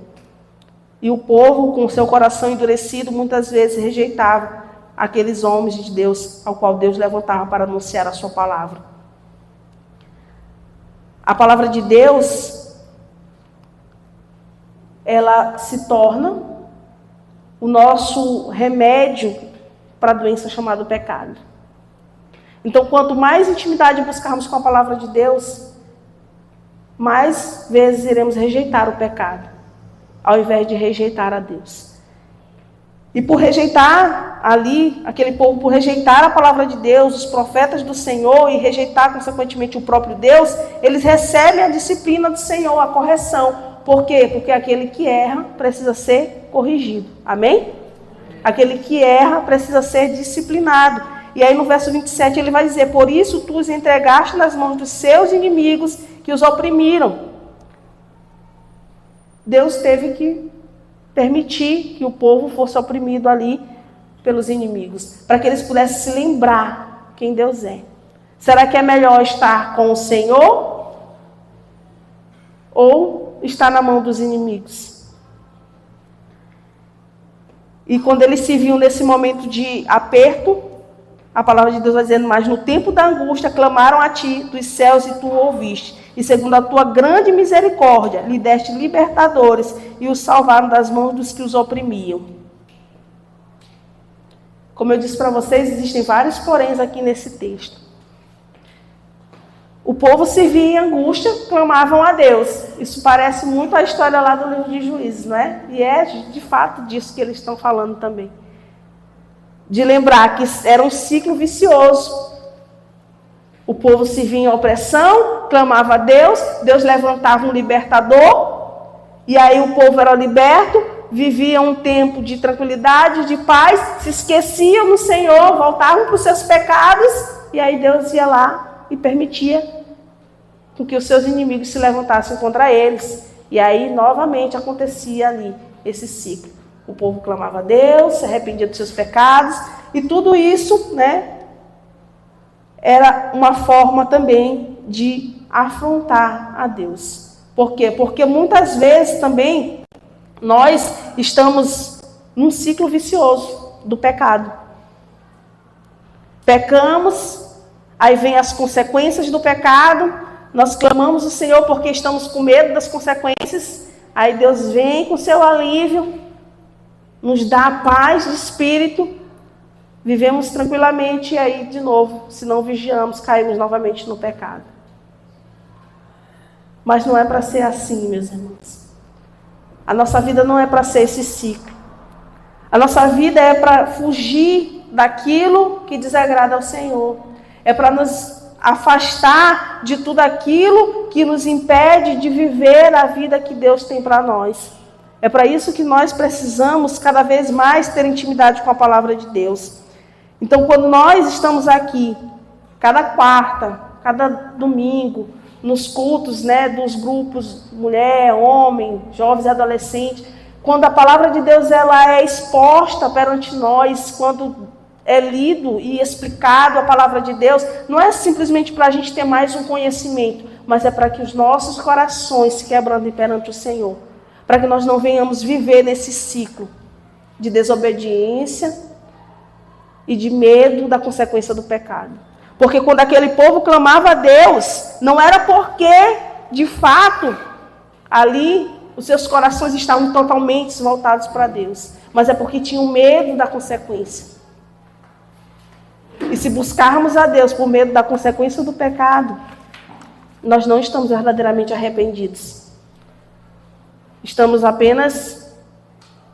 E o povo, com seu coração endurecido, muitas vezes rejeitava aqueles homens de Deus, ao qual Deus levantava para anunciar a sua palavra. A palavra de Deus, ela se torna o nosso remédio para a doença chamada pecado. Então, quanto mais intimidade buscarmos com a palavra de Deus, mais vezes iremos rejeitar o pecado, ao invés de rejeitar a Deus. E por rejeitar ali, aquele povo, por rejeitar a palavra de Deus, os profetas do Senhor, e rejeitar consequentemente o próprio Deus, eles recebem a disciplina do Senhor, a correção. Por quê? Porque aquele que erra precisa ser corrigido. Amém? Aquele que erra precisa ser disciplinado. E aí no verso 27 ele vai dizer: por isso tu os entregaste nas mãos dos seus inimigos que os oprimiram. Deus teve que permitir que o povo fosse oprimido ali pelos inimigos, para que eles pudessem se lembrar quem Deus é. Será que é melhor estar com o Senhor ou estar na mão dos inimigos? E quando eles se viam nesse momento de aperto, a palavra de Deus vai dizendo: mas no tempo da angústia clamaram a ti dos céus e tu ouviste. E segundo a tua grande misericórdia, lhe deste libertadores e os salvaram das mãos dos que os oprimiam. Como eu disse para vocês, existem vários poréns aqui nesse texto. O povo se via em angústia, clamavam a Deus. Isso parece muito a história lá do livro de Juízes, não é? E é de fato disso que eles estão falando também. De lembrar que era um ciclo vicioso. O povo se via em opressão, clamava a Deus, Deus levantava um libertador, e aí o povo era liberto, vivia um tempo de tranquilidade, de paz, se esqueciam no Senhor, voltavam para os seus pecados, e aí Deus ia lá e permitia que os seus inimigos se levantassem contra eles. E aí novamente acontecia ali esse ciclo. O povo clamava a Deus, se arrependia dos seus pecados, e tudo isso, né, era uma forma também de afrontar a Deus. Por quê? Porque muitas vezes também nós estamos num ciclo vicioso do pecado. Pecamos, aí vem as consequências do pecado, nós clamamos o Senhor porque estamos com medo das consequências, aí Deus vem com seu alívio, nos dá a paz de espírito, vivemos tranquilamente e aí, de novo, se não vigiamos, caímos novamente no pecado. Mas não é para ser assim, meus irmãos. A nossa vida não é para ser esse ciclo. A nossa vida é para fugir daquilo que desagrada ao Senhor. É para nos afastar de tudo aquilo que nos impede de viver a vida que Deus tem para nós. É para isso que nós precisamos cada vez mais ter intimidade com a palavra de Deus. Então, quando nós estamos aqui, cada quarta, cada domingo, nos cultos, né, dos grupos mulher, homem, jovens e adolescentes, quando a palavra de Deus ela é exposta perante nós, quando é lido e explicado a palavra de Deus, não é simplesmente para a gente ter mais um conhecimento, mas é para que os nossos corações se quebrantem perante o Senhor, para que nós não venhamos viver nesse ciclo de desobediência e de medo da consequência do pecado. Porque quando aquele povo clamava a Deus, não era porque, de fato, ali os seus corações estavam totalmente voltados para Deus, mas é porque tinham medo da consequência. E se buscarmos a Deus por medo da consequência do pecado, nós não estamos verdadeiramente arrependidos. Estamos apenas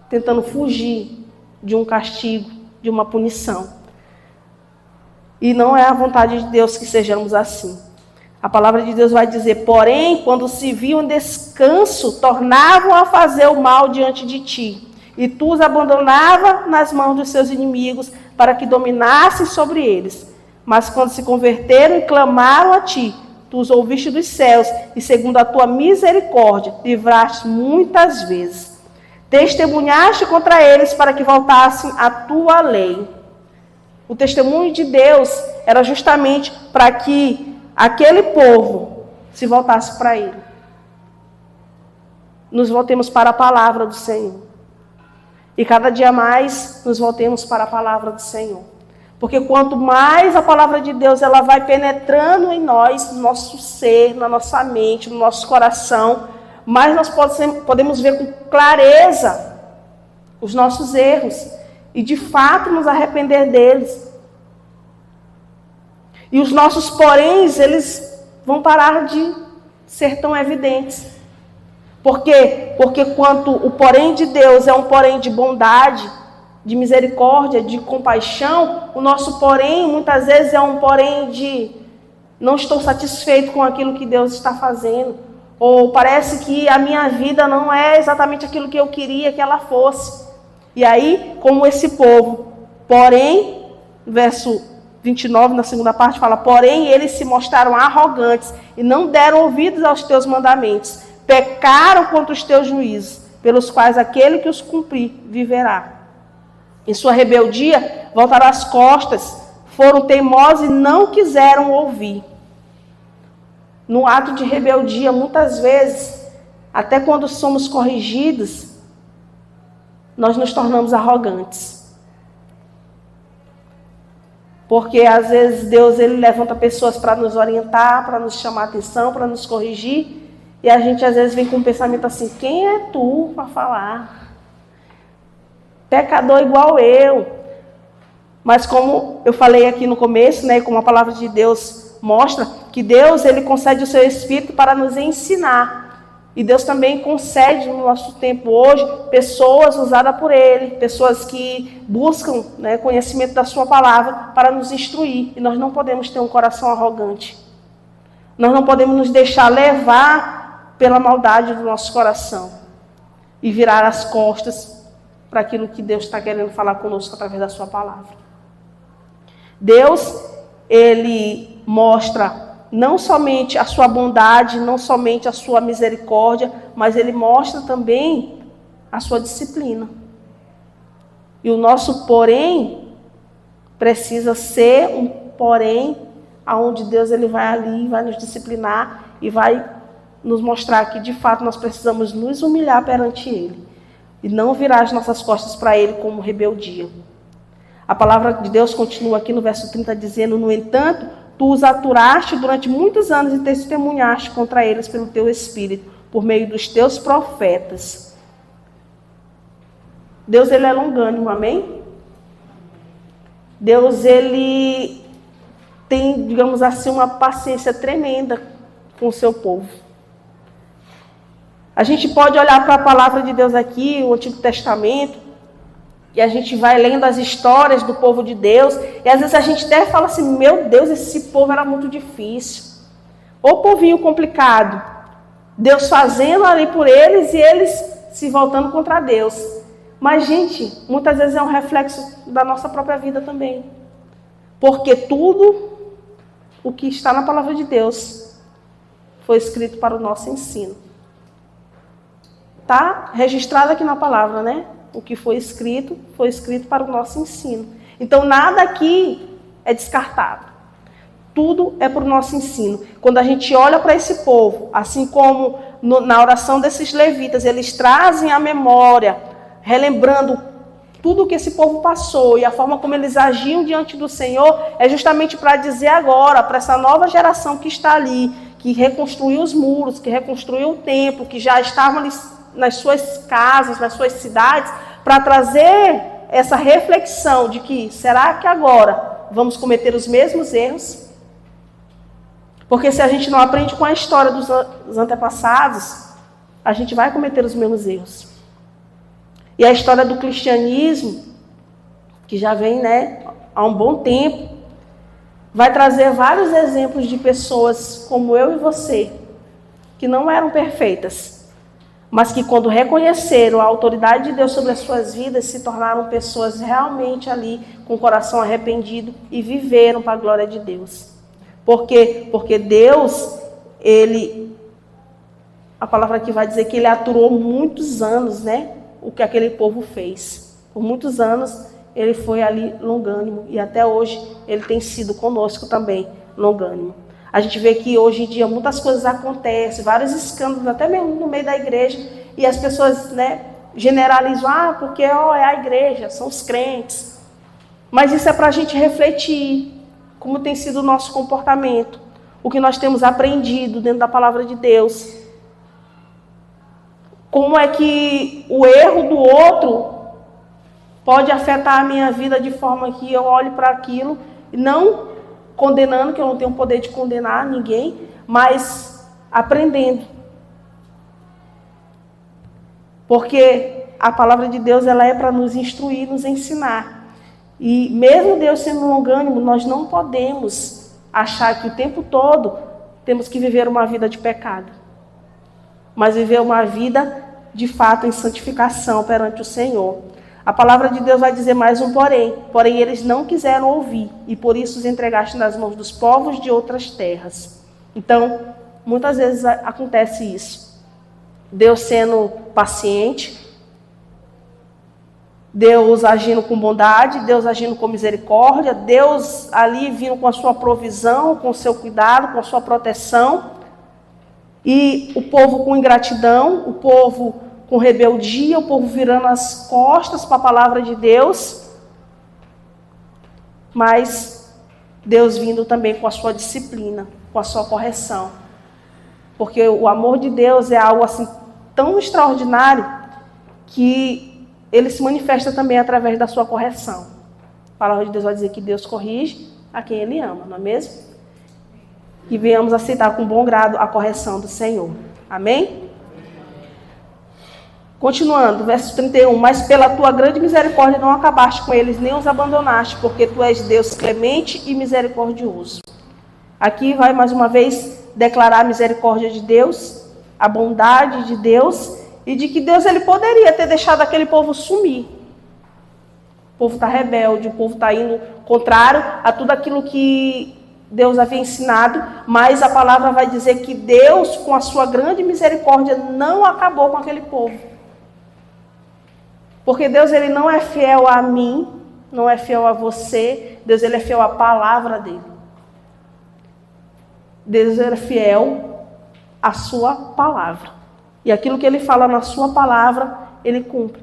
tentando fugir de um castigo, de uma punição. E não é a vontade de Deus que sejamos assim. A palavra de Deus vai dizer: porém, quando se viam em descanso, tornavam a fazer o mal diante de ti. E tu os abandonava nas mãos dos seus inimigos, para que dominassem sobre eles. Mas quando se converteram e clamaram a ti, tu os ouviste dos céus, e segundo a tua misericórdia, livraste muitas vezes. Testemunhaste contra eles para que voltassem à tua lei. O testemunho de Deus era justamente para que aquele povo se voltasse para ele. Nos voltemos para a palavra do Senhor. E cada dia mais nos voltemos para a palavra do Senhor. Porque quanto mais a palavra de Deus ela vai penetrando em nós, no nosso ser, na nossa mente, no nosso coração, mais nós podemos ver com clareza os nossos erros e de fato nos arrepender deles. E os nossos poréns, eles vão parar de ser tão evidentes. Por quê? Porque quanto o porém de Deus é um porém de bondade, de misericórdia, de compaixão, o nosso porém muitas vezes é um porém de não estou satisfeito com aquilo que Deus está fazendo. Ou parece que a minha vida não é exatamente aquilo que eu queria que ela fosse. E aí, como esse povo, porém, verso 29, na segunda parte, fala: porém, eles se mostraram arrogantes e não deram ouvidos aos teus mandamentos. Pecaram contra os teus juízos, pelos quais aquele que os cumprir viverá. Em sua rebeldia, voltaram as costas, foram teimosos e não quiseram ouvir. No ato de rebeldia, muitas vezes, até quando somos corrigidos, nós nos tornamos arrogantes. Porque às vezes Deus ele levanta pessoas para nos orientar, para nos chamar a atenção, para nos corrigir. E a gente às vezes vem com um pensamento assim: quem é tu para falar? Pecador igual eu. Mas como eu falei aqui no começo, né, como a palavra de Deus mostra, que Deus ele concede o seu Espírito para nos ensinar. E Deus também concede no nosso tempo hoje pessoas usadas por Ele, pessoas que buscam, né, conhecimento da sua palavra para nos instruir. E nós não podemos ter um coração arrogante. Nós não podemos nos deixar levar pela maldade do nosso coração e virar as costas para aquilo que Deus está querendo falar conosco através da sua palavra. Deus, Ele mostra não somente a sua bondade, não somente a sua misericórdia, mas Ele mostra também a sua disciplina. E o nosso porém precisa ser um porém aonde Deus ele vai ali, vai nos disciplinar e vai nos mostrar que de fato nós precisamos nos humilhar perante Ele e não virar as nossas costas para Ele como rebeldia. A palavra de Deus continua aqui no verso 30 dizendo: no entanto, tu os aturaste durante muitos anos e testemunhaste contra eles pelo teu Espírito, por meio dos teus profetas. Deus ele é longânimo, amém? Deus ele tem, digamos assim, uma paciência tremenda com o seu povo. A gente pode olhar para a palavra de Deus aqui, o Antigo Testamento, e a gente vai lendo as histórias do povo de Deus, e às vezes a gente até fala assim: meu Deus, esse povo era muito difícil. Ou povinho complicado. Deus fazendo ali por eles e eles se voltando contra Deus. Mas, gente, muitas vezes é um reflexo da nossa própria vida também. Porque tudo o que está na palavra de Deus foi escrito para o nosso ensino. Está registrado aqui na palavra, né? O que foi escrito para o nosso ensino. Então, nada aqui é descartado. Tudo é para o nosso ensino. Quando a gente olha para esse povo, assim como na oração desses levitas, eles trazem a memória, relembrando tudo o que esse povo passou e a forma como eles agiam diante do Senhor, é justamente para dizer agora, para essa nova geração que está ali, que reconstruiu os muros, que reconstruiu o templo, que já estavam ali nas suas casas, nas suas cidades, para trazer essa reflexão de que, será que agora vamos cometer os mesmos erros? Porque se a gente não aprende com a história dos antepassados, a gente vai cometer os mesmos erros. E a história do cristianismo, que já vem, né, há um bom tempo, vai trazer vários exemplos de pessoas como eu e você, que não eram perfeitas, mas que quando reconheceram a autoridade de Deus sobre as suas vidas, se tornaram pessoas realmente ali com o coração arrependido e viveram para a glória de Deus. Por quê? Porque Deus, a palavra aqui vai dizer que Ele aturou muitos anos, né, o que aquele povo fez. Por muitos anos Ele foi ali longânimo e até hoje Ele tem sido conosco também longânimo. A gente vê que hoje em dia muitas coisas acontecem, vários escândalos, até mesmo no meio da igreja, e as pessoas, né, generalizam, porque é a igreja, são os crentes. Mas isso é para a gente refletir como tem sido o nosso comportamento, o que nós temos aprendido dentro da palavra de Deus. Como é que o erro do outro pode afetar a minha vida de forma que eu olhe para aquilo, não condenando, que eu não tenho o poder de condenar ninguém, mas aprendendo. Porque a palavra de Deus ela é para nos instruir, nos ensinar. E mesmo Deus sendo longânimo, nós não podemos achar que o tempo todo temos que viver uma vida de pecado. Mas viver uma vida, de fato, em santificação perante o Senhor. A palavra de Deus vai dizer mais um porém. Porém, eles não quiseram ouvir, e por isso os entregaste nas mãos dos povos de outras terras. Então, muitas vezes acontece isso. Deus sendo paciente, Deus agindo com bondade, Deus agindo com misericórdia, Deus ali vindo com a sua provisão, com o seu cuidado, com a sua proteção, e o povo com ingratidão, o povo com rebeldia, o povo virando as costas para a palavra de Deus, mas Deus vindo também com a sua disciplina, com a sua correção. Porque o amor de Deus é algo assim tão extraordinário que ele se manifesta também através da sua correção. A palavra de Deus vai dizer que Deus corrige a quem ele ama, não é mesmo? Que venhamos aceitar com bom grado a correção do Senhor. Amém? Continuando, verso 31. Mas pela tua grande misericórdia não acabaste com eles, nem os abandonaste, porque tu és Deus clemente e misericordioso. Aqui vai mais uma vez declarar a misericórdia de Deus, a bondade de Deus, e de que Deus ele poderia ter deixado aquele povo sumir. O povo está rebelde, o povo está indo contrário a tudo aquilo que Deus havia ensinado, mas a palavra vai dizer que Deus, com a sua grande misericórdia, não acabou com aquele povo. Porque Deus ele não é fiel a mim, não é fiel a você, Deus ele é fiel à palavra dele. Deus é fiel à sua palavra. E aquilo que ele fala na sua palavra, ele cumpre.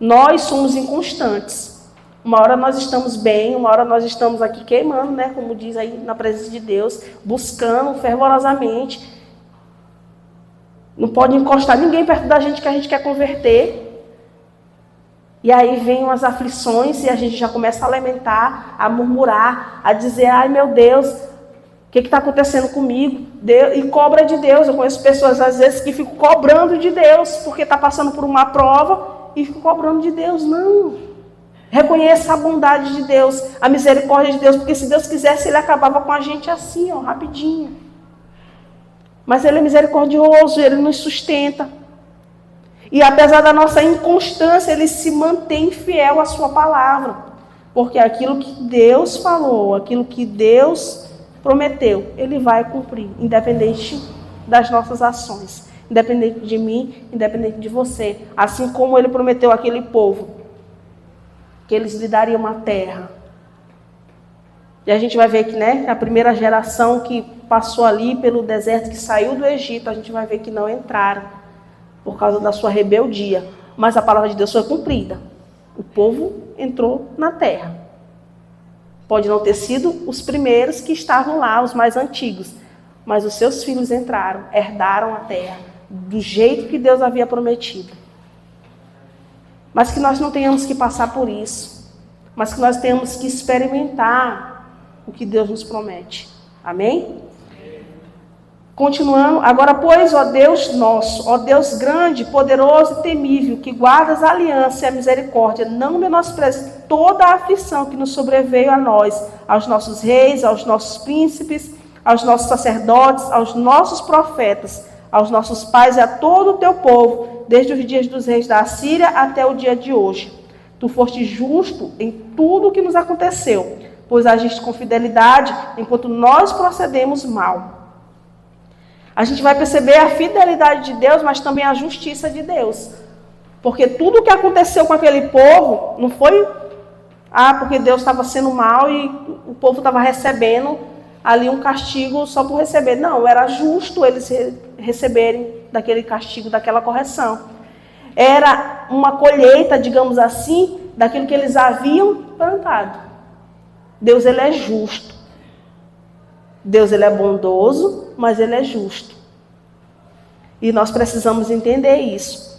Nós somos inconstantes. Uma hora nós estamos bem, uma hora nós estamos aqui queimando, né? Como diz aí na presença de Deus, buscando fervorosamente. Não pode encostar ninguém perto da gente que a gente quer converter. E aí vem as aflições e a gente já começa a lamentar, a murmurar, a dizer, ai meu Deus, o que está acontecendo comigo? Deus, e cobra de Deus. Eu conheço pessoas às vezes que ficam cobrando de Deus, porque está passando por uma prova e ficam cobrando de Deus. Não. Reconheça a bondade de Deus, a misericórdia de Deus, porque se Deus quisesse, ele acabava com a gente assim, ó, rapidinho. Mas ele é misericordioso, ele nos sustenta. E apesar da nossa inconstância, ele se mantém fiel à sua palavra. Porque aquilo que Deus falou, aquilo que Deus prometeu, ele vai cumprir, independente das nossas ações. Independente de mim, independente de você. Assim como ele prometeu àquele povo, que eles lhe dariam uma terra. E a gente vai ver que, né, a primeira geração que passou ali pelo deserto, que saiu do Egito, a gente vai ver que não entraram, por causa da sua rebeldia. Mas a palavra de Deus foi cumprida. O povo entrou na terra. Pode não ter sido os primeiros que estavam lá, os mais antigos, mas os seus filhos entraram, herdaram a terra, do jeito que Deus havia prometido. Mas que nós não tenhamos que passar por isso. Mas que nós tenhamos que experimentar o que Deus nos promete. Amém? Continuando. Agora, pois, ó Deus nosso, ó Deus grande, poderoso e temível, que guardas a aliança e a misericórdia, não menospreze toda a aflição que nos sobreveio a nós, aos nossos reis, aos nossos príncipes, aos nossos sacerdotes, aos nossos profetas, aos nossos pais e a todo o teu povo, desde os dias dos reis da Assíria até o dia de hoje. Tu foste justo em tudo o que nos aconteceu, pois agiste com fidelidade enquanto nós procedemos mal. A gente vai perceber a fidelidade de Deus, mas também a justiça de Deus. Porque tudo o que aconteceu com aquele povo não foi porque Deus estava sendo mal e o povo estava recebendo ali um castigo só por receber. Não, era justo eles receberem daquele castigo, daquela correção. Era uma colheita, digamos assim, daquilo que eles haviam plantado. Deus, ele é justo. Deus, ele é bondoso, mas ele é justo. E nós precisamos entender isso.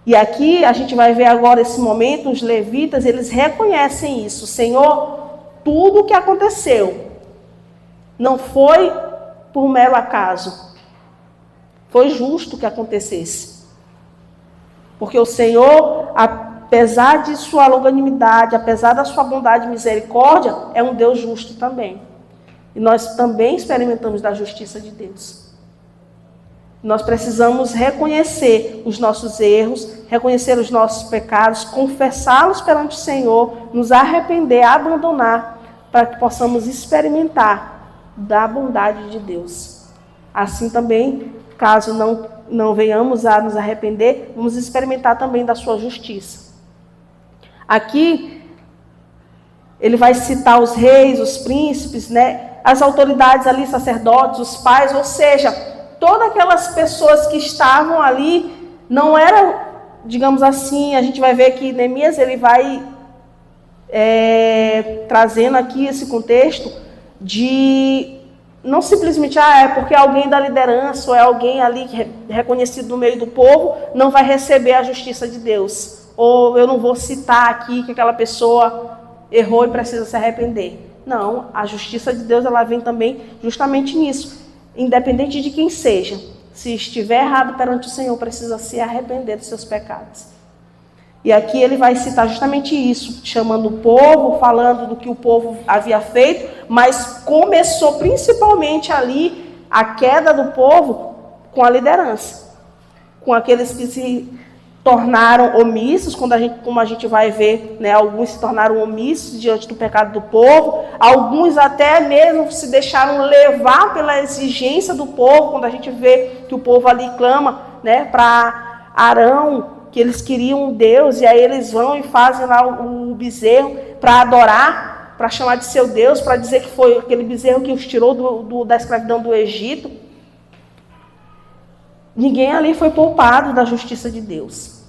E aqui a gente vai ver agora esse momento, os levitas, eles reconhecem isso. Senhor, tudo o que aconteceu não foi por mero acaso. Foi justo que acontecesse. Porque o Senhor, apesar de sua longanimidade, apesar da sua bondade e misericórdia, é um Deus justo também. E nós também experimentamos da justiça de Deus. Nós precisamos reconhecer os nossos erros, reconhecer os nossos pecados, confessá-los perante o Senhor, nos arrepender, abandonar, para que possamos experimentar da bondade de Deus. Assim também, caso não venhamos a nos arrepender, vamos experimentar também da sua justiça. Aqui, ele vai citar os reis, os príncipes, né? As autoridades ali, sacerdotes, os pais, ou seja, todas aquelas pessoas que estavam ali, não eram, digamos assim, a gente vai ver que Neemias, ele vai trazendo aqui esse contexto de não simplesmente, é porque alguém da liderança ou é alguém ali reconhecido no meio do povo, não vai receber a justiça de Deus. Ou eu não vou citar aqui que aquela pessoa errou e precisa se arrepender. Não, a justiça de Deus, ela vem também justamente nisso. Independente de quem seja, se estiver errado perante o Senhor, precisa se arrepender dos seus pecados. E aqui ele vai citar justamente isso, chamando o povo, falando do que o povo havia feito, mas começou principalmente ali a queda do povo com a liderança, com aqueles que se tornaram omissos, como a gente vai ver, né, alguns se tornaram omissos diante do pecado do povo, alguns até mesmo se deixaram levar pela exigência do povo, quando a gente vê que o povo ali clama, né, para Arão, que eles queriam um Deus, e aí eles vão e fazem lá o bezerro para adorar, para chamar de seu Deus, para dizer que foi aquele bezerro que os tirou da escravidão do Egito. Ninguém ali foi poupado da justiça de Deus.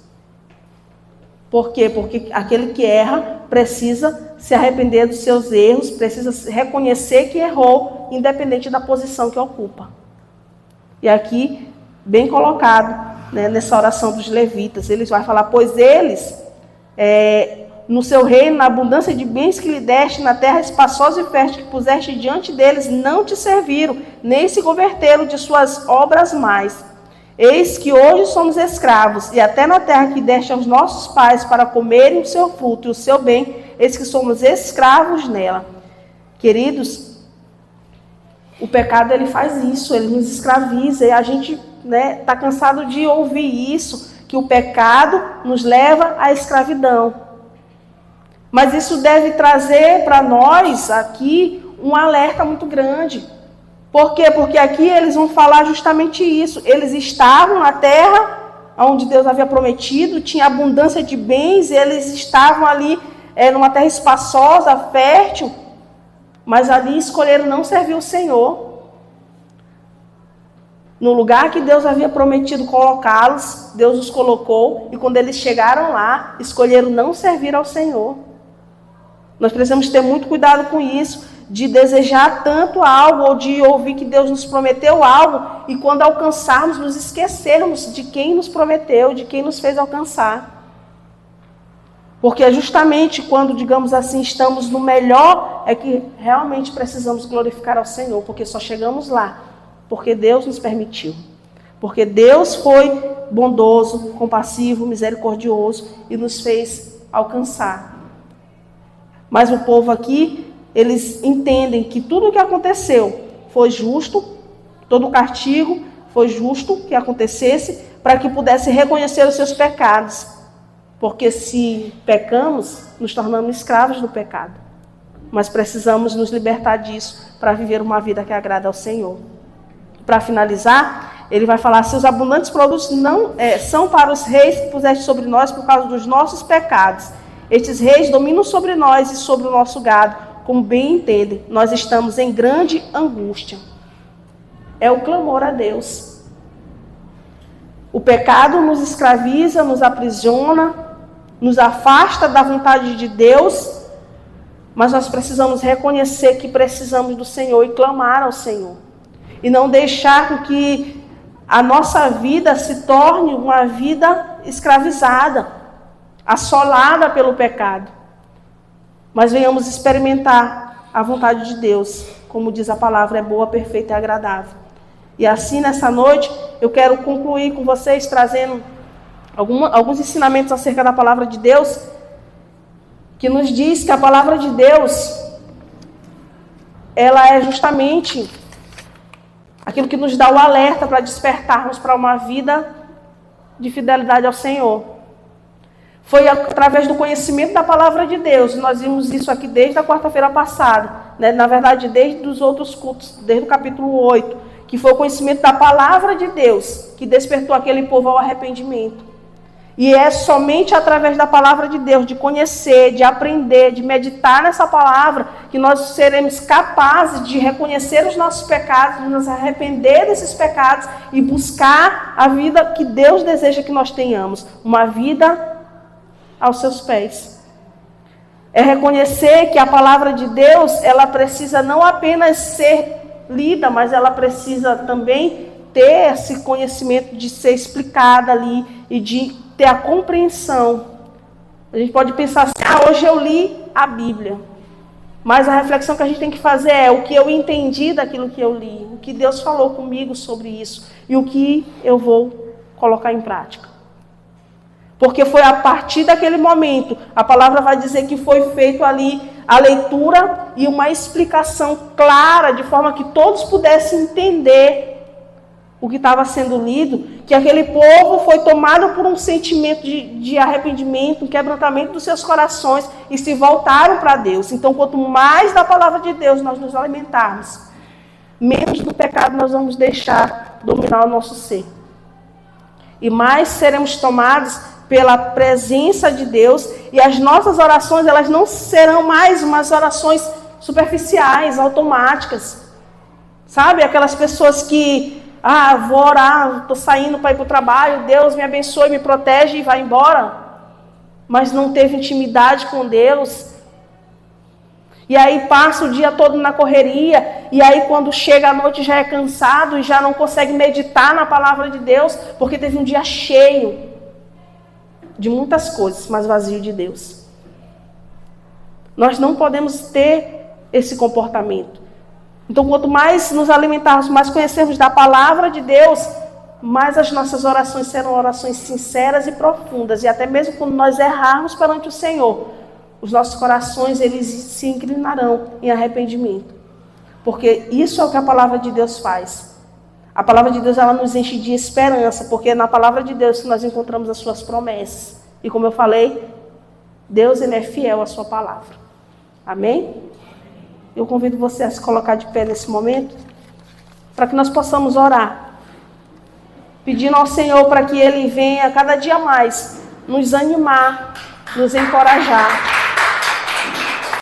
Por quê? Porque aquele que erra precisa se arrepender dos seus erros, precisa reconhecer que errou, independente da posição que ocupa. E aqui, bem colocado, né, nessa oração dos levitas, eles vão falar, pois eles, no seu reino, na abundância de bens que lhe deste, na terra espaçosa e fértil que puseste diante deles, não te serviram, nem se converteram de suas obras mais. Eis que hoje somos escravos, e até na terra que deste aos nossos pais para comerem o seu fruto e o seu bem, eis que somos escravos nela. Queridos, o pecado ele faz isso, ele nos escraviza, e a gente está cansado de ouvir isso, que o pecado nos leva à escravidão. Mas isso deve trazer para nós aqui um alerta muito grande. Por quê? Porque aqui eles vão falar justamente isso. Eles estavam na terra onde Deus havia prometido, tinha abundância de bens, eles estavam ali numa terra espaçosa, fértil, mas ali escolheram não servir o Senhor. No lugar que Deus havia prometido colocá-los, Deus os colocou, e quando eles chegaram lá, escolheram não servir ao Senhor. Nós precisamos ter muito cuidado com isso, de desejar tanto algo, ou de ouvir que Deus nos prometeu algo, e quando alcançarmos, nos esquecermos de quem nos prometeu, de quem nos fez alcançar. Porque é justamente quando, digamos assim, estamos no melhor, é que realmente precisamos glorificar ao Senhor, porque só chegamos lá porque Deus nos permitiu. Porque Deus foi bondoso, compassivo, misericordioso e nos fez alcançar. Mas o povo aqui, eles entendem que tudo o que aconteceu foi justo, todo o castigo foi justo que acontecesse, para que pudesse reconhecer os seus pecados. Porque se pecamos, nos tornamos escravos do pecado. Mas precisamos nos libertar disso para viver uma vida que agrada ao Senhor. Para finalizar, ele vai falar, seus abundantes produtos não são para os reis que puseste sobre nós por causa dos nossos pecados. Estes reis dominam sobre nós e sobre o nosso gado, como bem entendem. Nós estamos em grande angústia. É o clamor a Deus. O pecado nos escraviza, nos aprisiona, nos afasta da vontade de Deus, mas nós precisamos reconhecer que precisamos do Senhor e clamar ao Senhor. E não deixar com que a nossa vida se torne uma vida escravizada, assolada pelo pecado. Mas venhamos experimentar a vontade de Deus, como diz a palavra, é boa, perfeita e agradável. E assim, nessa noite, eu quero concluir com vocês trazendo alguns ensinamentos acerca da palavra de Deus, que nos diz que a palavra de Deus, ela é justamente aquilo que nos dá o alerta para despertarmos para uma vida de fidelidade ao Senhor. Foi através do conhecimento da palavra de Deus, nós vimos isso aqui desde a quarta-feira passada, né? Na verdade, desde os outros cultos, desde o capítulo 8, que foi o conhecimento da palavra de Deus que despertou aquele povo ao arrependimento. E é somente através da palavra de Deus, de conhecer, de aprender, de meditar nessa palavra, que nós seremos capazes de reconhecer os nossos pecados, de nos arrepender desses pecados e buscar a vida que Deus deseja que nós tenhamos. Uma vida aos seus pés. É reconhecer que a palavra de Deus, ela precisa não apenas ser lida, mas ela precisa também ter esse conhecimento de ser explicada ali e de ter a compreensão. A gente pode pensar assim, hoje eu li a Bíblia, mas a reflexão que a gente tem que fazer é o que eu entendi daquilo que eu li, o que Deus falou comigo sobre isso e o que eu vou colocar em prática. Porque foi a partir daquele momento, a palavra vai dizer que foi feito ali a leitura e uma explicação clara, de forma que todos pudessem entender o que estava sendo lido, que aquele povo foi tomado por um sentimento de arrependimento, um quebrantamento dos seus corações e se voltaram para Deus. Então, quanto mais da palavra de Deus nós nos alimentarmos, menos do pecado nós vamos deixar dominar o nosso ser. E mais seremos tomados pela presença de Deus, e as nossas orações, elas não serão mais umas orações superficiais, automáticas. Sabe? Aquelas pessoas que, vou orar, estou saindo para ir para o trabalho, Deus me abençoe, me protege e vai embora. Mas não teve intimidade com Deus. E aí passa o dia todo na correria, e aí quando chega a noite já é cansado e já não consegue meditar na palavra de Deus, porque teve um dia cheio de muitas coisas, mas vazio de Deus. Nós não podemos ter esse comportamento. Então, quanto mais nos alimentarmos, mais conhecermos da palavra de Deus, mais as nossas orações serão orações sinceras e profundas. E até mesmo quando nós errarmos perante o Senhor, os nossos corações, eles se inclinarão em arrependimento. Porque isso é o que a palavra de Deus faz. A palavra de Deus, ela nos enche de esperança, porque é na palavra de Deus que nós encontramos as suas promessas. E como eu falei, Deus, ele é fiel à sua palavra. Amém? Eu convido você a se colocar de pé nesse momento, para que nós possamos orar, pedindo ao Senhor para que ele venha cada dia mais nos animar, nos encorajar.